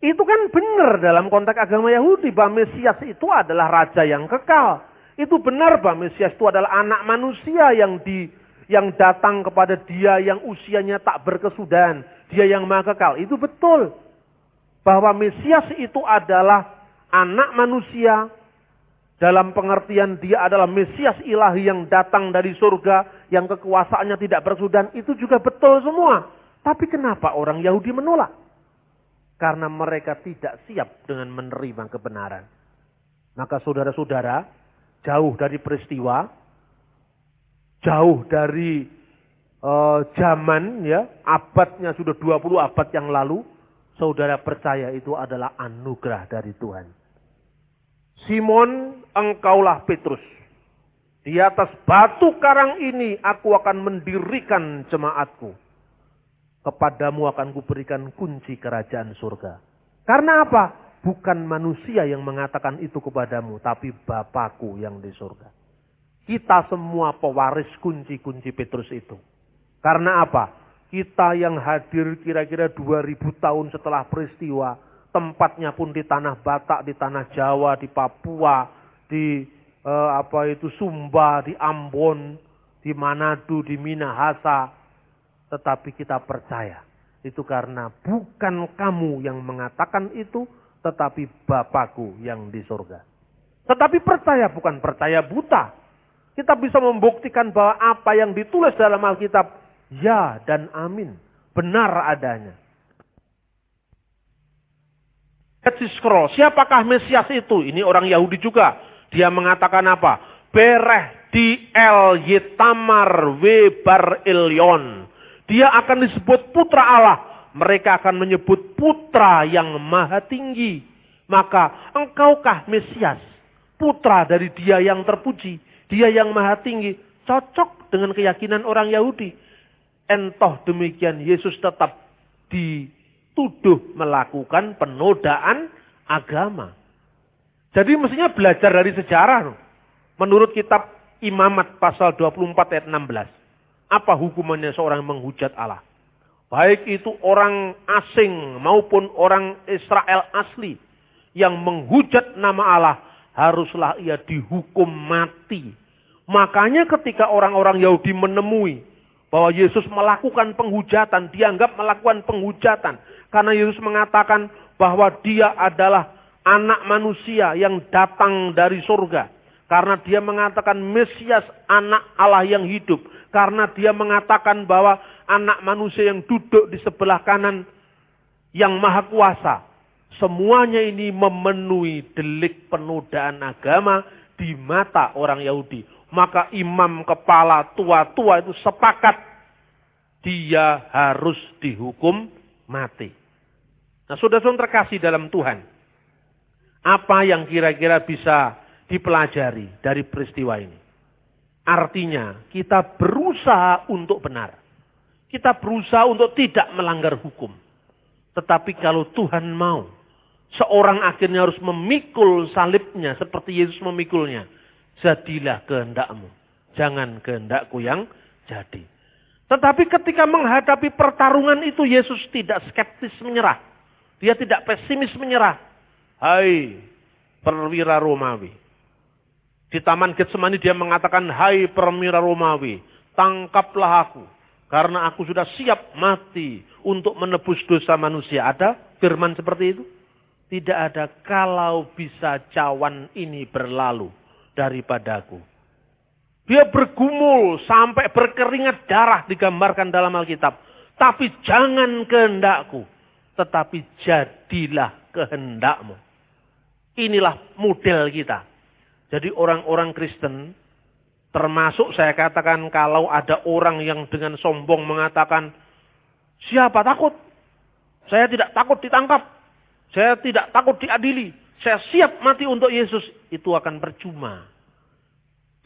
Itu kan benar dalam konteks agama Yahudi bahwa Mesias itu adalah raja yang kekal. Itu benar bahwa Mesias itu adalah anak manusia yang datang kepada dia yang usianya tak berkesudahan. Dia yang maha kekal. Itu betul. Bahwa Mesias itu adalah anak manusia dalam pengertian dia adalah Mesias ilahi yang datang dari surga, yang kekuasaannya tidak berkesudahan. Itu juga betul semua. Tapi kenapa orang Yahudi menolak? Karena mereka tidak siap dengan menerima kebenaran. Maka saudara-saudara, jauh dari peristiwa, jauh dari zaman, ya, abadnya sudah 20 abad yang lalu, saudara percaya itu adalah anugerah dari Tuhan. Simon, engkaulah Petrus. Di atas batu karang ini aku akan mendirikan jemaatku. Kepadamu akan kuberikan kunci kerajaan surga. Karena apa? Bukan manusia yang mengatakan itu kepadamu, tapi Bapakku yang di surga. Kita semua pewaris kunci-kunci Petrus itu. Karena apa? Kita yang hadir kira-kira 2000 tahun setelah peristiwa, tempatnya pun di tanah Batak, di tanah Jawa, di Papua, di Sumba, di Ambon, di Manado, di Minahasa. Tetapi kita percaya itu karena bukan kamu yang mengatakan itu, tetapi Bapakku yang di surga. Tetapi percaya bukan percaya buta. Kita bisa membuktikan bahwa apa yang ditulis dalam Alkitab, ya dan amin, benar adanya. Lihat si scroll, siapakah Mesias itu? Ini orang Yahudi juga. Dia mengatakan apa? Bereh di El Yitamar Webar Ilyon. Dia akan disebut putra Allah. Mereka akan menyebut putra yang maha tinggi. Maka engkaukah Mesias? Putra dari dia yang terpuji. Dia yang maha tinggi. Cocok dengan keyakinan orang Yahudi. Entah demikian Yesus tetap dituduh melakukan penodaan agama. Jadi mestinya belajar dari sejarah. Menurut kitab Imamat pasal 24 ayat 16. Apa hukumannya seorang menghujat Allah? Baik itu orang asing maupun orang Israel asli yang menghujat nama Allah, haruslah ia dihukum mati. Makanya ketika orang-orang Yahudi menemui bahwa Yesus melakukan penghujatan, dianggap melakukan penghujatan. Karena Yesus mengatakan bahwa dia adalah anak manusia yang datang dari surga. Karena dia mengatakan Mesias anak Allah yang hidup. Karena dia mengatakan bahwa anak manusia yang duduk di sebelah kanan yang maha kuasa. Semuanya ini memenuhi delik penodaan agama di mata orang Yahudi. Maka imam kepala tua-tua itu sepakat dia harus dihukum mati. Nah, saudara-saudara terkasih dalam Tuhan. Apa yang kira-kira bisa dipelajari dari peristiwa ini? Artinya kita berusaha untuk benar. Kita berusaha untuk tidak melanggar hukum. Tetapi kalau Tuhan mau, Seorang akhirnya harus memikul salibnya seperti Yesus memikulnya. Jadilah kehendakmu, jangan kehendakku yang jadi. Tetapi ketika menghadapi pertarungan itu, Yesus tidak skeptis menyerah. Dia tidak pesimis menyerah. Hai perwira Romawi. Di Taman Getsemani dia mengatakan, hai perwira Romawi, tangkaplah aku. Karena aku sudah siap mati untuk menebus dosa manusia. Ada firman seperti itu? Tidak ada. Kalau bisa cawan ini berlalu daripadaku. Dia bergumul sampai berkeringat darah digambarkan dalam Alkitab. Tapi jangan kehendakku, tetapi jadilah kehendakmu. Inilah model kita. Jadi orang-orang Kristen, termasuk saya katakan kalau ada orang yang dengan sombong mengatakan, siapa takut? Saya tidak takut ditangkap. Saya tidak takut diadili. Saya siap mati untuk Yesus. Itu akan percuma.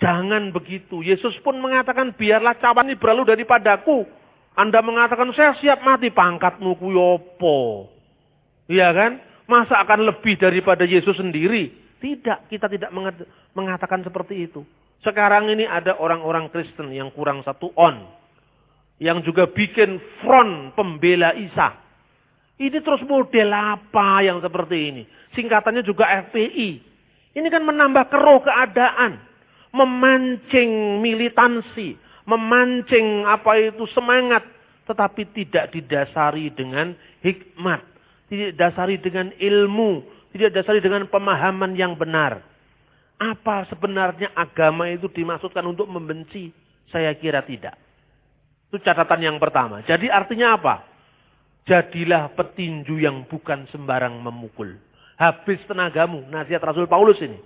Jangan begitu. Yesus pun mengatakan, biarlah cawan ini berlalu daripadaku. Anda mengatakan, saya siap mati, pangkatmu kuyopo. Iya kan? Masa akan lebih daripada Yesus sendiri? Tidak, kita tidak mengatakan seperti itu. Sekarang ini ada orang-orang Kristen yang kurang satu on. Yang juga bikin front pembela Isa. Ini terus model apa yang seperti ini? Singkatannya juga FPI. Ini kan menambah keruh keadaan. Memancing militansi. Memancing semangat. Tetapi tidak didasari dengan hikmat. Tidak didasari dengan ilmu. Tidak didasari dengan pemahaman yang benar. Apa sebenarnya agama itu dimaksudkan untuk membenci? Saya kira tidak. Itu catatan yang pertama. Jadi artinya apa? Jadilah petinju yang bukan sembarang memukul. Habis tenagamu. Nasihat Rasul Paulus ini.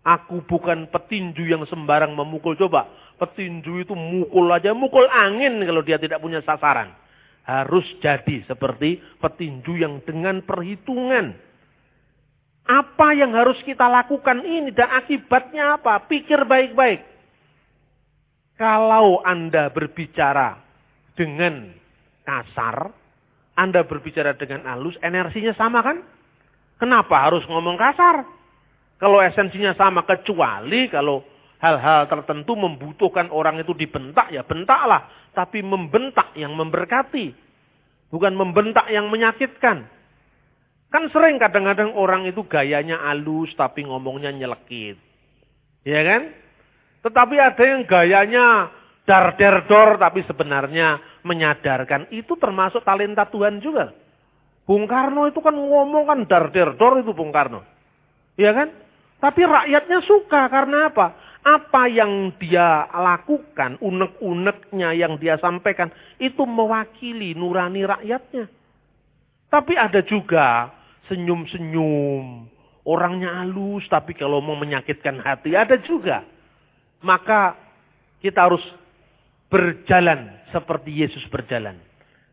Aku bukan petinju yang sembarang memukul. Coba, petinju itu mukul aja. Mukul angin kalau dia tidak punya sasaran. Harus jadi seperti petinju yang dengan perhitungan. Apa yang harus kita lakukan ini dan akibatnya apa? Pikir baik-baik. Kalau Anda berbicara dengan kasar, Anda berbicara dengan halus, energinya sama kan? Kenapa harus ngomong kasar? Kalau esensinya sama, kecuali kalau hal-hal tertentu membutuhkan orang itu dibentak, ya bentaklah. Tapi membentak yang memberkati. Bukan membentak yang menyakitkan. Kan sering kadang-kadang orang itu gayanya halus tapi ngomongnya nyelekit. Ya kan? Tetapi ada yang gayanya dar-der-dor tapi sebenarnya menyadarkan. Itu termasuk talenta Tuhan juga. Bung Karno itu kan ngomong kan dar-der-dor itu Bung Karno. Ya kan? Tapi rakyatnya suka karena apa? Apa yang dia lakukan, unek-uneknya yang dia sampaikan, itu mewakili nurani rakyatnya. Tapi ada juga senyum-senyum, orangnya halus, tapi kalau mau menyakitkan hati, ada juga. Maka kita harus berjalan seperti Yesus berjalan.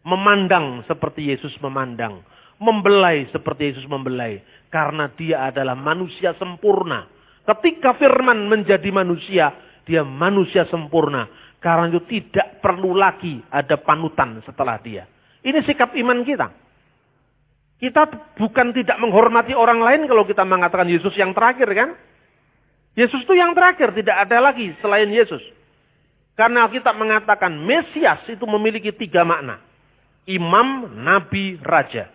Memandang seperti Yesus memandang. Membelai seperti Yesus membelai. Karena dia adalah manusia sempurna. Ketika firman menjadi manusia, dia manusia sempurna. Karena itu tidak perlu lagi ada panutan setelah dia. Ini sikap iman kita. Kita bukan tidak menghormati orang lain kalau kita mengatakan Yesus yang terakhir kan. Yesus itu yang terakhir, tidak ada lagi selain Yesus. Karena kita mengatakan Mesias itu memiliki 3 makna. Imam, Nabi, Raja.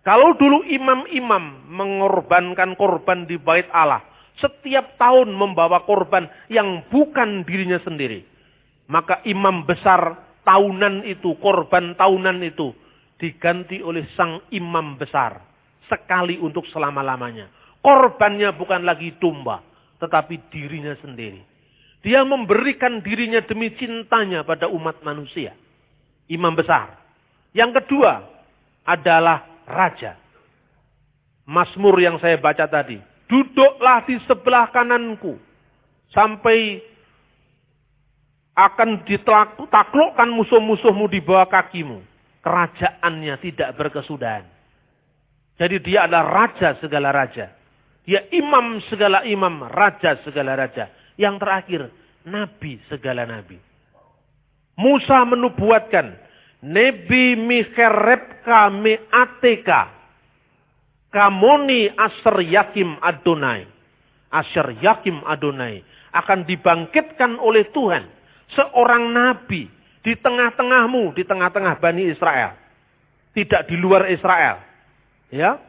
Kalau dulu imam-imam mengorbankan korban di bait Allah. Setiap tahun membawa korban yang bukan dirinya sendiri. Maka imam besar tahunan itu, korban tahunan itu. Diganti oleh sang imam besar. Sekali untuk selama-lamanya. Korbannya bukan lagi domba. Tetapi dirinya sendiri. Dia memberikan dirinya demi cintanya pada umat manusia. Imam besar. Yang kedua adalah Raja. Mazmur yang saya baca tadi. Duduklah di sebelah kananku. Sampai akan ditaklukkan musuh-musuhmu di bawah kakimu. Kerajaannya tidak berkesudahan. Jadi dia adalah raja segala raja. Dia imam segala imam, raja segala raja. Yang terakhir, nabi segala nabi. Musa menubuatkan, Nebi mikerepka meateka. Kamoni Asher Yakim Adonai. Asher Yakim Adonai. Akan dibangkitkan oleh Tuhan. Seorang nabi di tengah-tengahmu, di tengah-tengah Bani Israel. Tidak di luar Israel. Ya.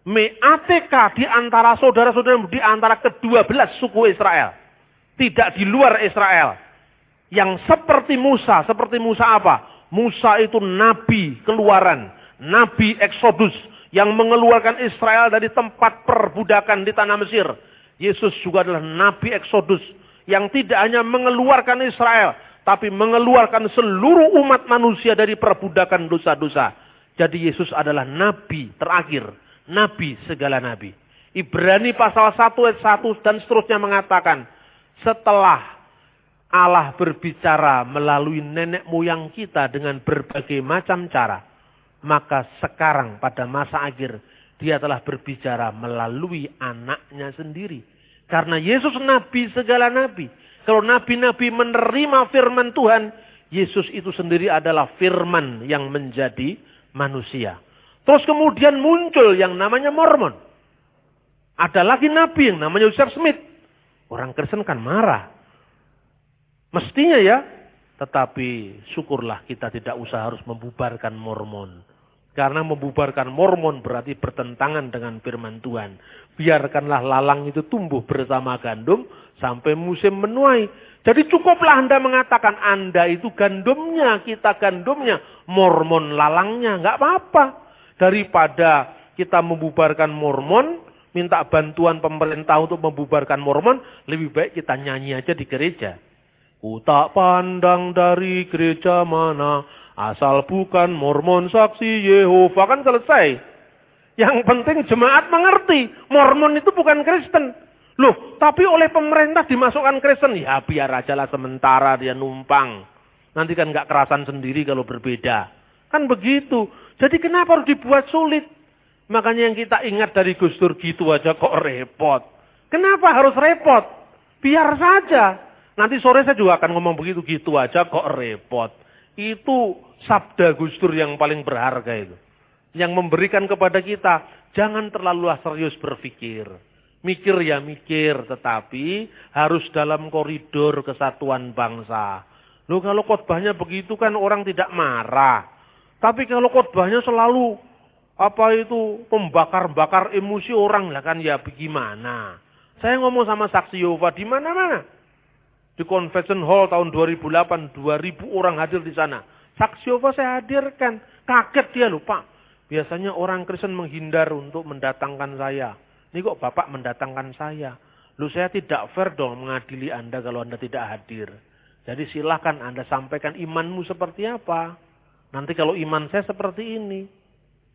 Meateka di antara saudara-saudaramu, di antara ke-12 suku Israel. Tidak di luar Israel. Yang seperti Musa apa? Musa itu nabi keluaran, nabi Eksodus yang mengeluarkan Israel dari tempat perbudakan di tanah Mesir. Yesus juga adalah nabi Eksodus yang tidak hanya mengeluarkan Israel, tapi mengeluarkan seluruh umat manusia dari perbudakan dosa-dosa. Jadi Yesus adalah nabi terakhir, nabi segala nabi. Ibrani pasal 1 ayat 1 dan seterusnya mengatakan, setelah Allah berbicara melalui nenek moyang kita dengan berbagai macam cara, maka sekarang pada masa akhir dia telah berbicara melalui anaknya sendiri. Karena Yesus nabi segala nabi. Kalau nabi-nabi menerima firman Tuhan, Yesus itu sendiri adalah firman yang menjadi manusia. Terus kemudian muncul yang namanya Mormon. Ada lagi nabi yang namanya Joseph Smith. Orang Kristen kan marah. Mestinya ya, tetapi syukurlah kita tidak usah harus membubarkan Mormon. Karena membubarkan Mormon berarti bertentangan dengan firman Tuhan. Biarkanlah lalang itu tumbuh bersama gandum sampai musim menuai. Jadi cukuplah Anda mengatakan Anda itu gandumnya, kita gandumnya, Mormon lalangnya, nggak apa-apa. Daripada kita membubarkan Mormon, minta bantuan pemerintah untuk membubarkan Mormon, lebih baik kita nyanyi aja di gereja. Ku tak pandang dari gereja mana, asal bukan Mormon saksi Yehova. Kan selesai. Yang penting jemaat mengerti, Mormon itu bukan Kristen. Loh, tapi oleh pemerintah dimasukkan Kristen. Ya biar aja lah sementara dia numpang. Nanti kan gak kerasan sendiri kalau berbeda. Kan begitu. Jadi kenapa harus dibuat sulit? Makanya yang kita ingat dari Gus Dur, gitu aja kok repot. Kenapa harus repot? Biar saja. Nanti sore saya juga akan ngomong begitu, gitu aja kok repot. Itu sabda Gus Dur yang paling berharga itu. Yang memberikan kepada kita, jangan terlalu serius berpikir. Mikir ya mikir, tetapi harus dalam koridor kesatuan bangsa. Loh kalau khotbahnya begitu kan orang tidak marah. Tapi kalau khotbahnya selalu membakar-bakar emosi orang lah kan ya bagaimana. Saya ngomong sama saksi Yehova di mana-mana. Di Convention Hall tahun 2008, 2.000 orang hadir di sana. Saksi Yehova saya hadirkan. Kaget dia loh Pak. Biasanya orang Kristen menghindar untuk mendatangkan saya. Ini kok Bapak mendatangkan saya. Loh saya tidak fair dong mengadili Anda kalau Anda tidak hadir. Jadi silahkan Anda sampaikan imanmu seperti apa. Nanti kalau iman saya seperti ini.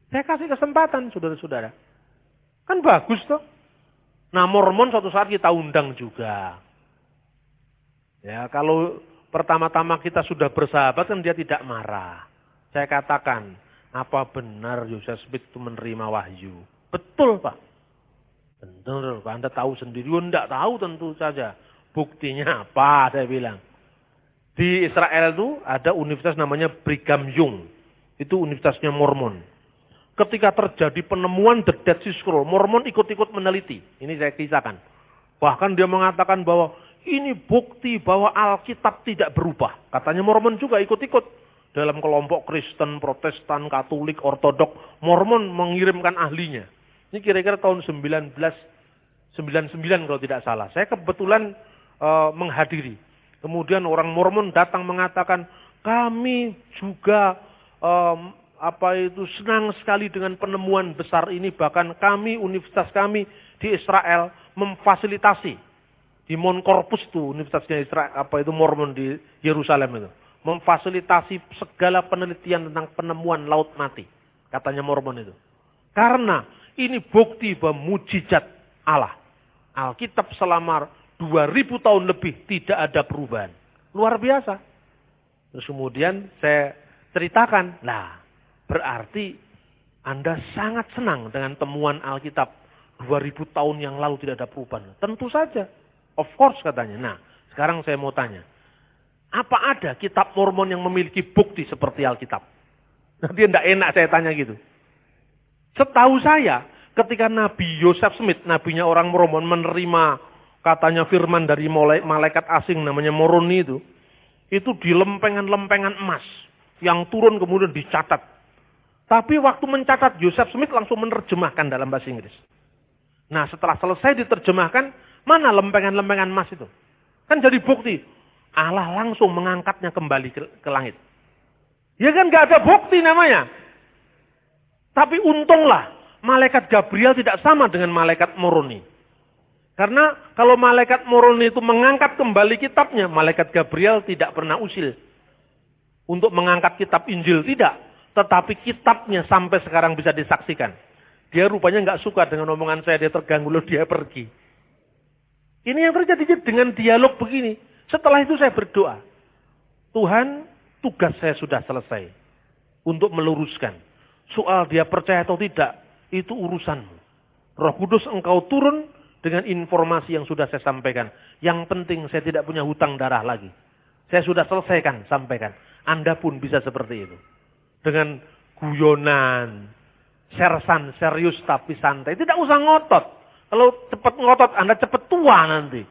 Saya kasih kesempatan saudara-saudara. Kan bagus toh. Nah Mormon suatu saat kita undang juga. Ya, kalau pertama-tama kita sudah bersahabat kan dia tidak marah. Saya katakan, apa benar Joseph Smith itu menerima wahyu? Betul Pak. Benar Pak, Anda tahu sendiri. Enggak tahu tentu saja. Buktinya apa saya bilang. Di Israel itu ada universitas namanya Brigham Young. Itu universitasnya Mormon. Ketika terjadi penemuan The Dead Sea Scroll, Mormon ikut-ikut meneliti. Ini saya kisahkan. Bahkan dia mengatakan bahwa ini bukti bahwa Alkitab tidak berubah. Katanya Mormon juga ikut-ikut. Dalam kelompok Kristen, Protestan, Katolik, Ortodok, Mormon mengirimkan ahlinya. Ini kira-kira tahun 1999 kalau tidak salah. Saya kebetulan menghadiri. Kemudian orang Mormon datang mengatakan, kami juga senang sekali dengan penemuan besar ini. Bahkan kami, universitas kami di Israel memfasilitasi. Di Mount Corpus itu universitasnya Israel, Mormon di Yerusalem itu. Memfasilitasi segala penelitian tentang penemuan laut mati. Katanya Mormon itu. Karena ini bukti bahwa mujizat Allah. Alkitab selama 2000 tahun lebih tidak ada perubahan. Luar biasa. Terus kemudian saya ceritakan, nah berarti Anda sangat senang dengan temuan Alkitab 2000 tahun yang lalu tidak ada perubahan. Tentu saja. Of course katanya. Nah, sekarang saya mau tanya. Apa ada kitab Mormon yang memiliki bukti seperti Alkitab? Nanti tidak enak saya tanya gitu. Setahu saya, Ketika Nabi Joseph Smith, nabinya orang Mormon, menerima katanya firman dari malaikat asing namanya Moroni itu di lempengan-lempengan emas yang turun kemudian dicatat. Tapi waktu mencatat, Joseph Smith langsung menerjemahkan dalam bahasa Inggris. Nah, setelah selesai diterjemahkan, mana lempengan-lempengan emas itu? Kan jadi bukti, Allah langsung mengangkatnya kembali ke langit. Ya kan gak ada bukti namanya. Tapi untunglah, malaikat Gabriel tidak sama dengan malaikat Moroni. Karena kalau malaikat Moroni itu mengangkat kembali kitabnya, malaikat Gabriel tidak pernah usil untuk mengangkat kitab Injil, tidak. Tetapi kitabnya sampai sekarang bisa disaksikan. Dia rupanya nggak suka dengan omongan saya, dia terganggu, lalu dia pergi. Ini yang terjadi dengan dialog begini. Setelah itu saya berdoa, Tuhan, tugas saya sudah selesai untuk meluruskan. Soal dia percaya atau tidak, itu urusanmu. Roh Kudus engkau turun dengan informasi yang sudah saya sampaikan. Yang penting saya tidak punya hutang darah lagi. Saya sudah selesaikan, sampaikan. Anda pun bisa seperti itu. Dengan guyonan, sersan, serius tapi santai. Tidak usah ngotot. Kalau cepat ngotot, Anda cepat tua nanti.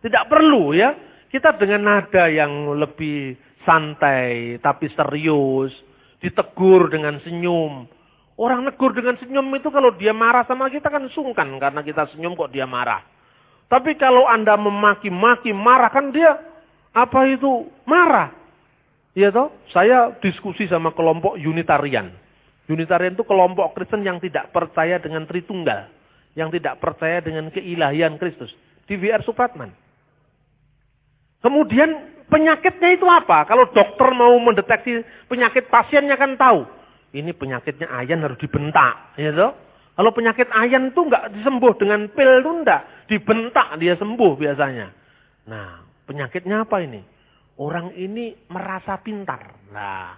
Tidak perlu ya. Kita dengan nada yang lebih santai tapi serius. Ditegur dengan senyum. Orang negur dengan senyum itu kalau dia marah sama kita kan sungkan. Karena kita senyum kok dia marah. Tapi kalau Anda memaki-maki, marah kan dia apa itu marah. Ya toh? Saya diskusi sama kelompok Unitarian. Unitarian itu kelompok Kristen yang tidak percaya dengan Tritunggal. Yang tidak percaya dengan keilahian Kristus. Di W.R. Supratman. Kemudian penyakitnya itu apa? Kalau dokter mau mendeteksi penyakit pasiennya kan tahu. Ini penyakitnya ayan harus dibentak. Ya toh? Kalau penyakit ayan itu nggak disembuh dengan pil itu enggak. Dibentak dia sembuh biasanya. Nah, penyakitnya apa ini? Orang ini merasa pintar. Nah,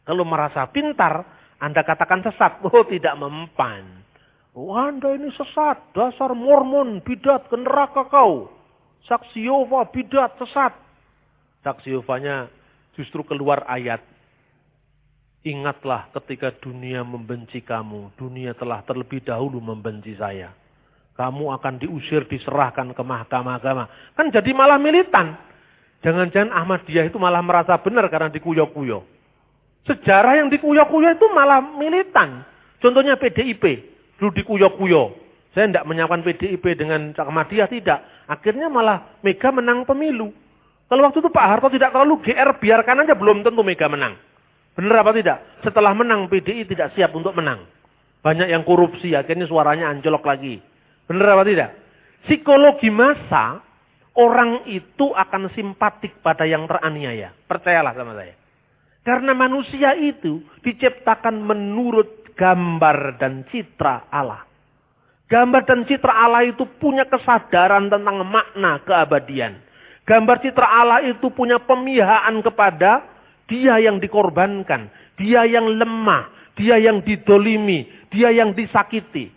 kalau merasa pintar, Anda katakan sesat. Oh, tidak mempan. Oh, Anda ini sesat. Dasar Mormon, bidat, ke neraka kau. Saksi Yehova, bidat, sesat. Saksi Yehovanya justru keluar ayat. Ingatlah ketika dunia membenci kamu. Dunia telah terlebih dahulu membenci saya. Kamu akan diusir, diserahkan ke mahkamah agama. Kan jadi malah militan. Jangan-jangan Ahmadiyah itu malah merasa benar karena dikuyok-kuyok. Sejarah yang dikuyok-kuyok itu malah militan. Contohnya PDIP. Dulu dikuyok-kuyok. Saya tidak menyiapkan PDIP dengan Ahmadiyah, tidak. Akhirnya malah Mega menang pemilu. Kalau waktu itu Pak Harto tidak terlalu GR, biarkan aja, belum tentu Mega menang. Benar apa tidak? Setelah menang, PDI tidak siap untuk menang. Banyak yang korupsi, akhirnya suaranya anjlok lagi. Benar apa tidak? Psikologi massa, orang itu akan simpatik pada yang teraniaya. Percayalah sama saya. Karena manusia itu diciptakan menurut gambar dan citra Allah. Gambar dan citra Allah itu punya kesadaran tentang makna keabadian. Gambar citra Allah itu punya pemihaan kepada dia yang dikorbankan, dia yang lemah, dia yang didolimi, dia yang disakiti.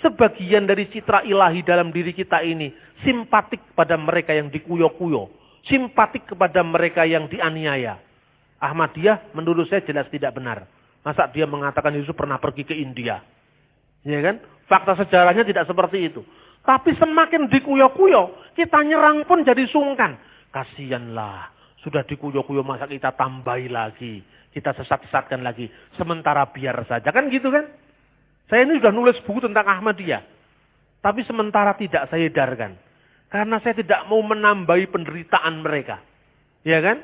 Sebagian dari citra ilahi dalam diri kita ini simpatik pada mereka yang dikuyok-kuyok, simpatik kepada mereka yang dianiaya. Ahmadiyah menurut saya jelas tidak benar. Masa dia mengatakan Yesus pernah pergi ke India? Ya kan? Fakta sejarahnya tidak seperti itu. Tapi semakin dikuyok-kuyok, kita nyerang pun jadi sungkan. Kasianlah, sudah dikuyok-kuyok masa kita tambahi lagi. Kita sesat-sesatkan lagi. Sementara biar saja. Kan gitu kan? Saya ini sudah nulis buku tentang Ahmadiyah. Tapi sementara tidak saya edarkan. Karena saya tidak mau menambahi penderitaan mereka. Ya kan?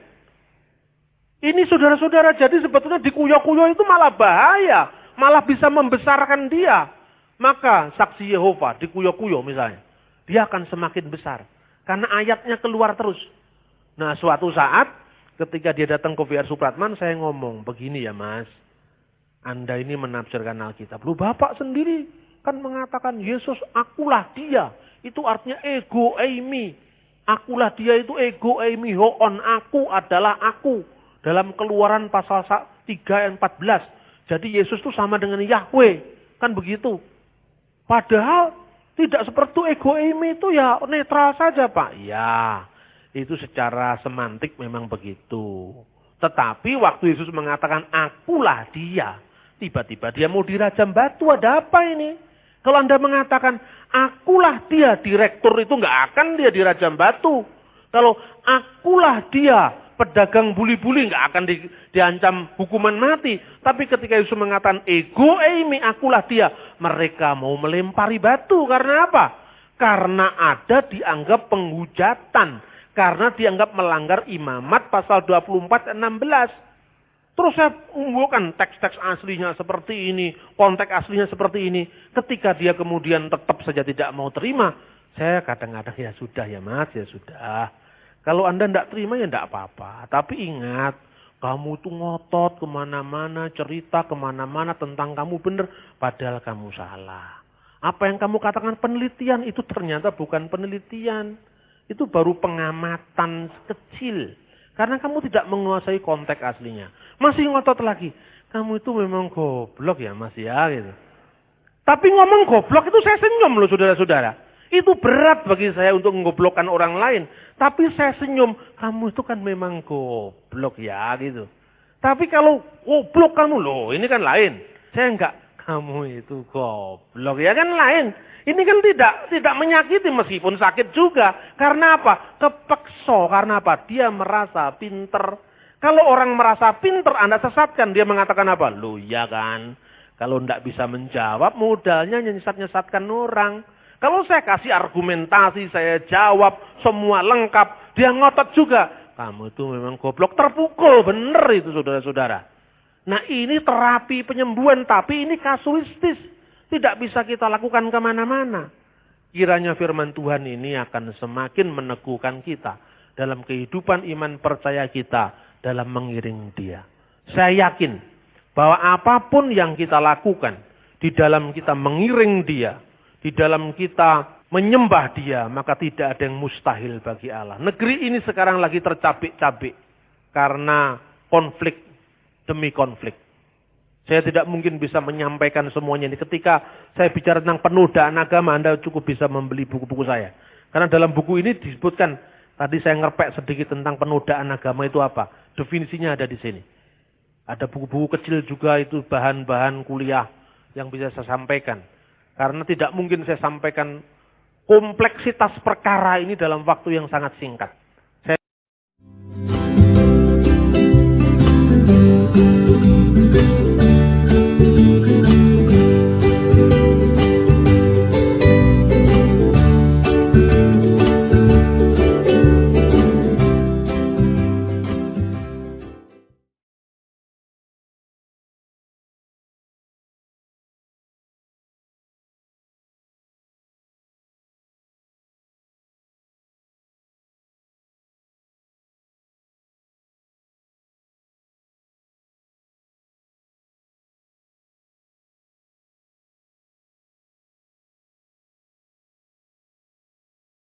Ini saudara-saudara, jadi sebetulnya dikuyok-kuyok itu malah bahaya. Malah bisa membesarkan dia. Maka saksi Yehova dikuyok-kuyok misalnya. Dia akan semakin besar. Karena ayatnya keluar terus. Nah, suatu saat ketika dia datang ke W.R. Supratman, saya ngomong, begini ya Mas. Anda ini menafsirkan Alkitab. Lu Bapak sendiri kan mengatakan Yesus akulah dia. Itu artinya ego eimi. Akulah dia itu ego eimi hoon. Aku adalah aku. Dalam Keluaran pasal 3 ayat 14. Jadi Yesus itu sama dengan Yahweh. Kan begitu. Padahal tidak seperti ego eimi itu ya netral saja Pak. Ya, itu secara semantik memang begitu. Tetapi waktu Yesus mengatakan akulah dia. Tiba-tiba dia mau dirajam batu. Ada apa ini? Kalau Anda mengatakan, akulah dia direktur, itu nggak akan dia dirajam batu. Kalau akulah dia pedagang buli-buli, nggak akan diancam hukuman mati. Tapi ketika Yesus mengatakan, ego eimi, akulah dia, mereka mau melempari batu. Karena apa? Karena ada dianggap penghujatan. Karena dianggap melanggar imamat pasal 24 dan 16. Terus saya unggulkan teks-teks aslinya seperti ini, konteks aslinya seperti ini. Ketika dia kemudian tetap saja tidak mau terima, saya kadang-kadang ya sudah ya mas, ya sudah. Kalau Anda tidak terima ya tidak apa-apa. Tapi ingat, kamu tuh ngotot kemana-mana, cerita kemana-mana tentang kamu benar, padahal kamu salah. Apa yang kamu katakan penelitian itu ternyata bukan penelitian. Itu baru pengamatan kecil. Karena kamu tidak menguasai konteks aslinya. Masih ngotot lagi. Kamu itu memang goblok ya mas ya gitu. Tapi ngomong goblok itu saya senyum loh saudara-saudara. Itu berat bagi saya untuk menggoblokkan orang lain. Tapi saya senyum. Kamu itu kan memang goblok ya gitu. Tapi kalau goblok kamu loh ini kan lain. Saya enggak. Kamu itu goblok ya kan lain. Ini kan tidak menyakiti meskipun sakit juga. Karena apa? Kepeksa. Karena apa? Dia merasa pinter. Kalau orang merasa pinter, Anda sesatkan. Dia mengatakan apa? Loh ya kan. Kalau tidak bisa menjawab, modalnya nyesat-nyesatkan orang. Kalau saya kasih argumentasi, saya jawab, semua lengkap. Dia ngotot juga. Kamu itu memang goblok. Terpukul. Bener itu saudara-saudara. Nah ini terapi penyembuhan. Tapi ini kasuistis. Tidak bisa kita lakukan kemana-mana. Kiranya firman Tuhan ini akan semakin meneguhkan kita dalam kehidupan iman percaya kita dalam mengiring dia. Saya yakin bahwa apapun yang kita lakukan di dalam kita mengiring dia, di dalam kita menyembah dia, maka tidak ada yang mustahil bagi Allah. Negeri ini sekarang lagi tercabik-cabik karena konflik demi konflik. Saya tidak mungkin bisa menyampaikan semuanya ini. Ketika saya bicara tentang penodaan agama, Anda cukup bisa membeli buku-buku saya. Karena dalam buku ini disebutkan, tadi saya ngerpek sedikit tentang penodaan agama itu apa. Definisinya ada di sini. Ada buku-buku kecil juga itu bahan-bahan kuliah yang bisa saya sampaikan. Karena tidak mungkin saya sampaikan kompleksitas perkara ini dalam waktu yang sangat singkat.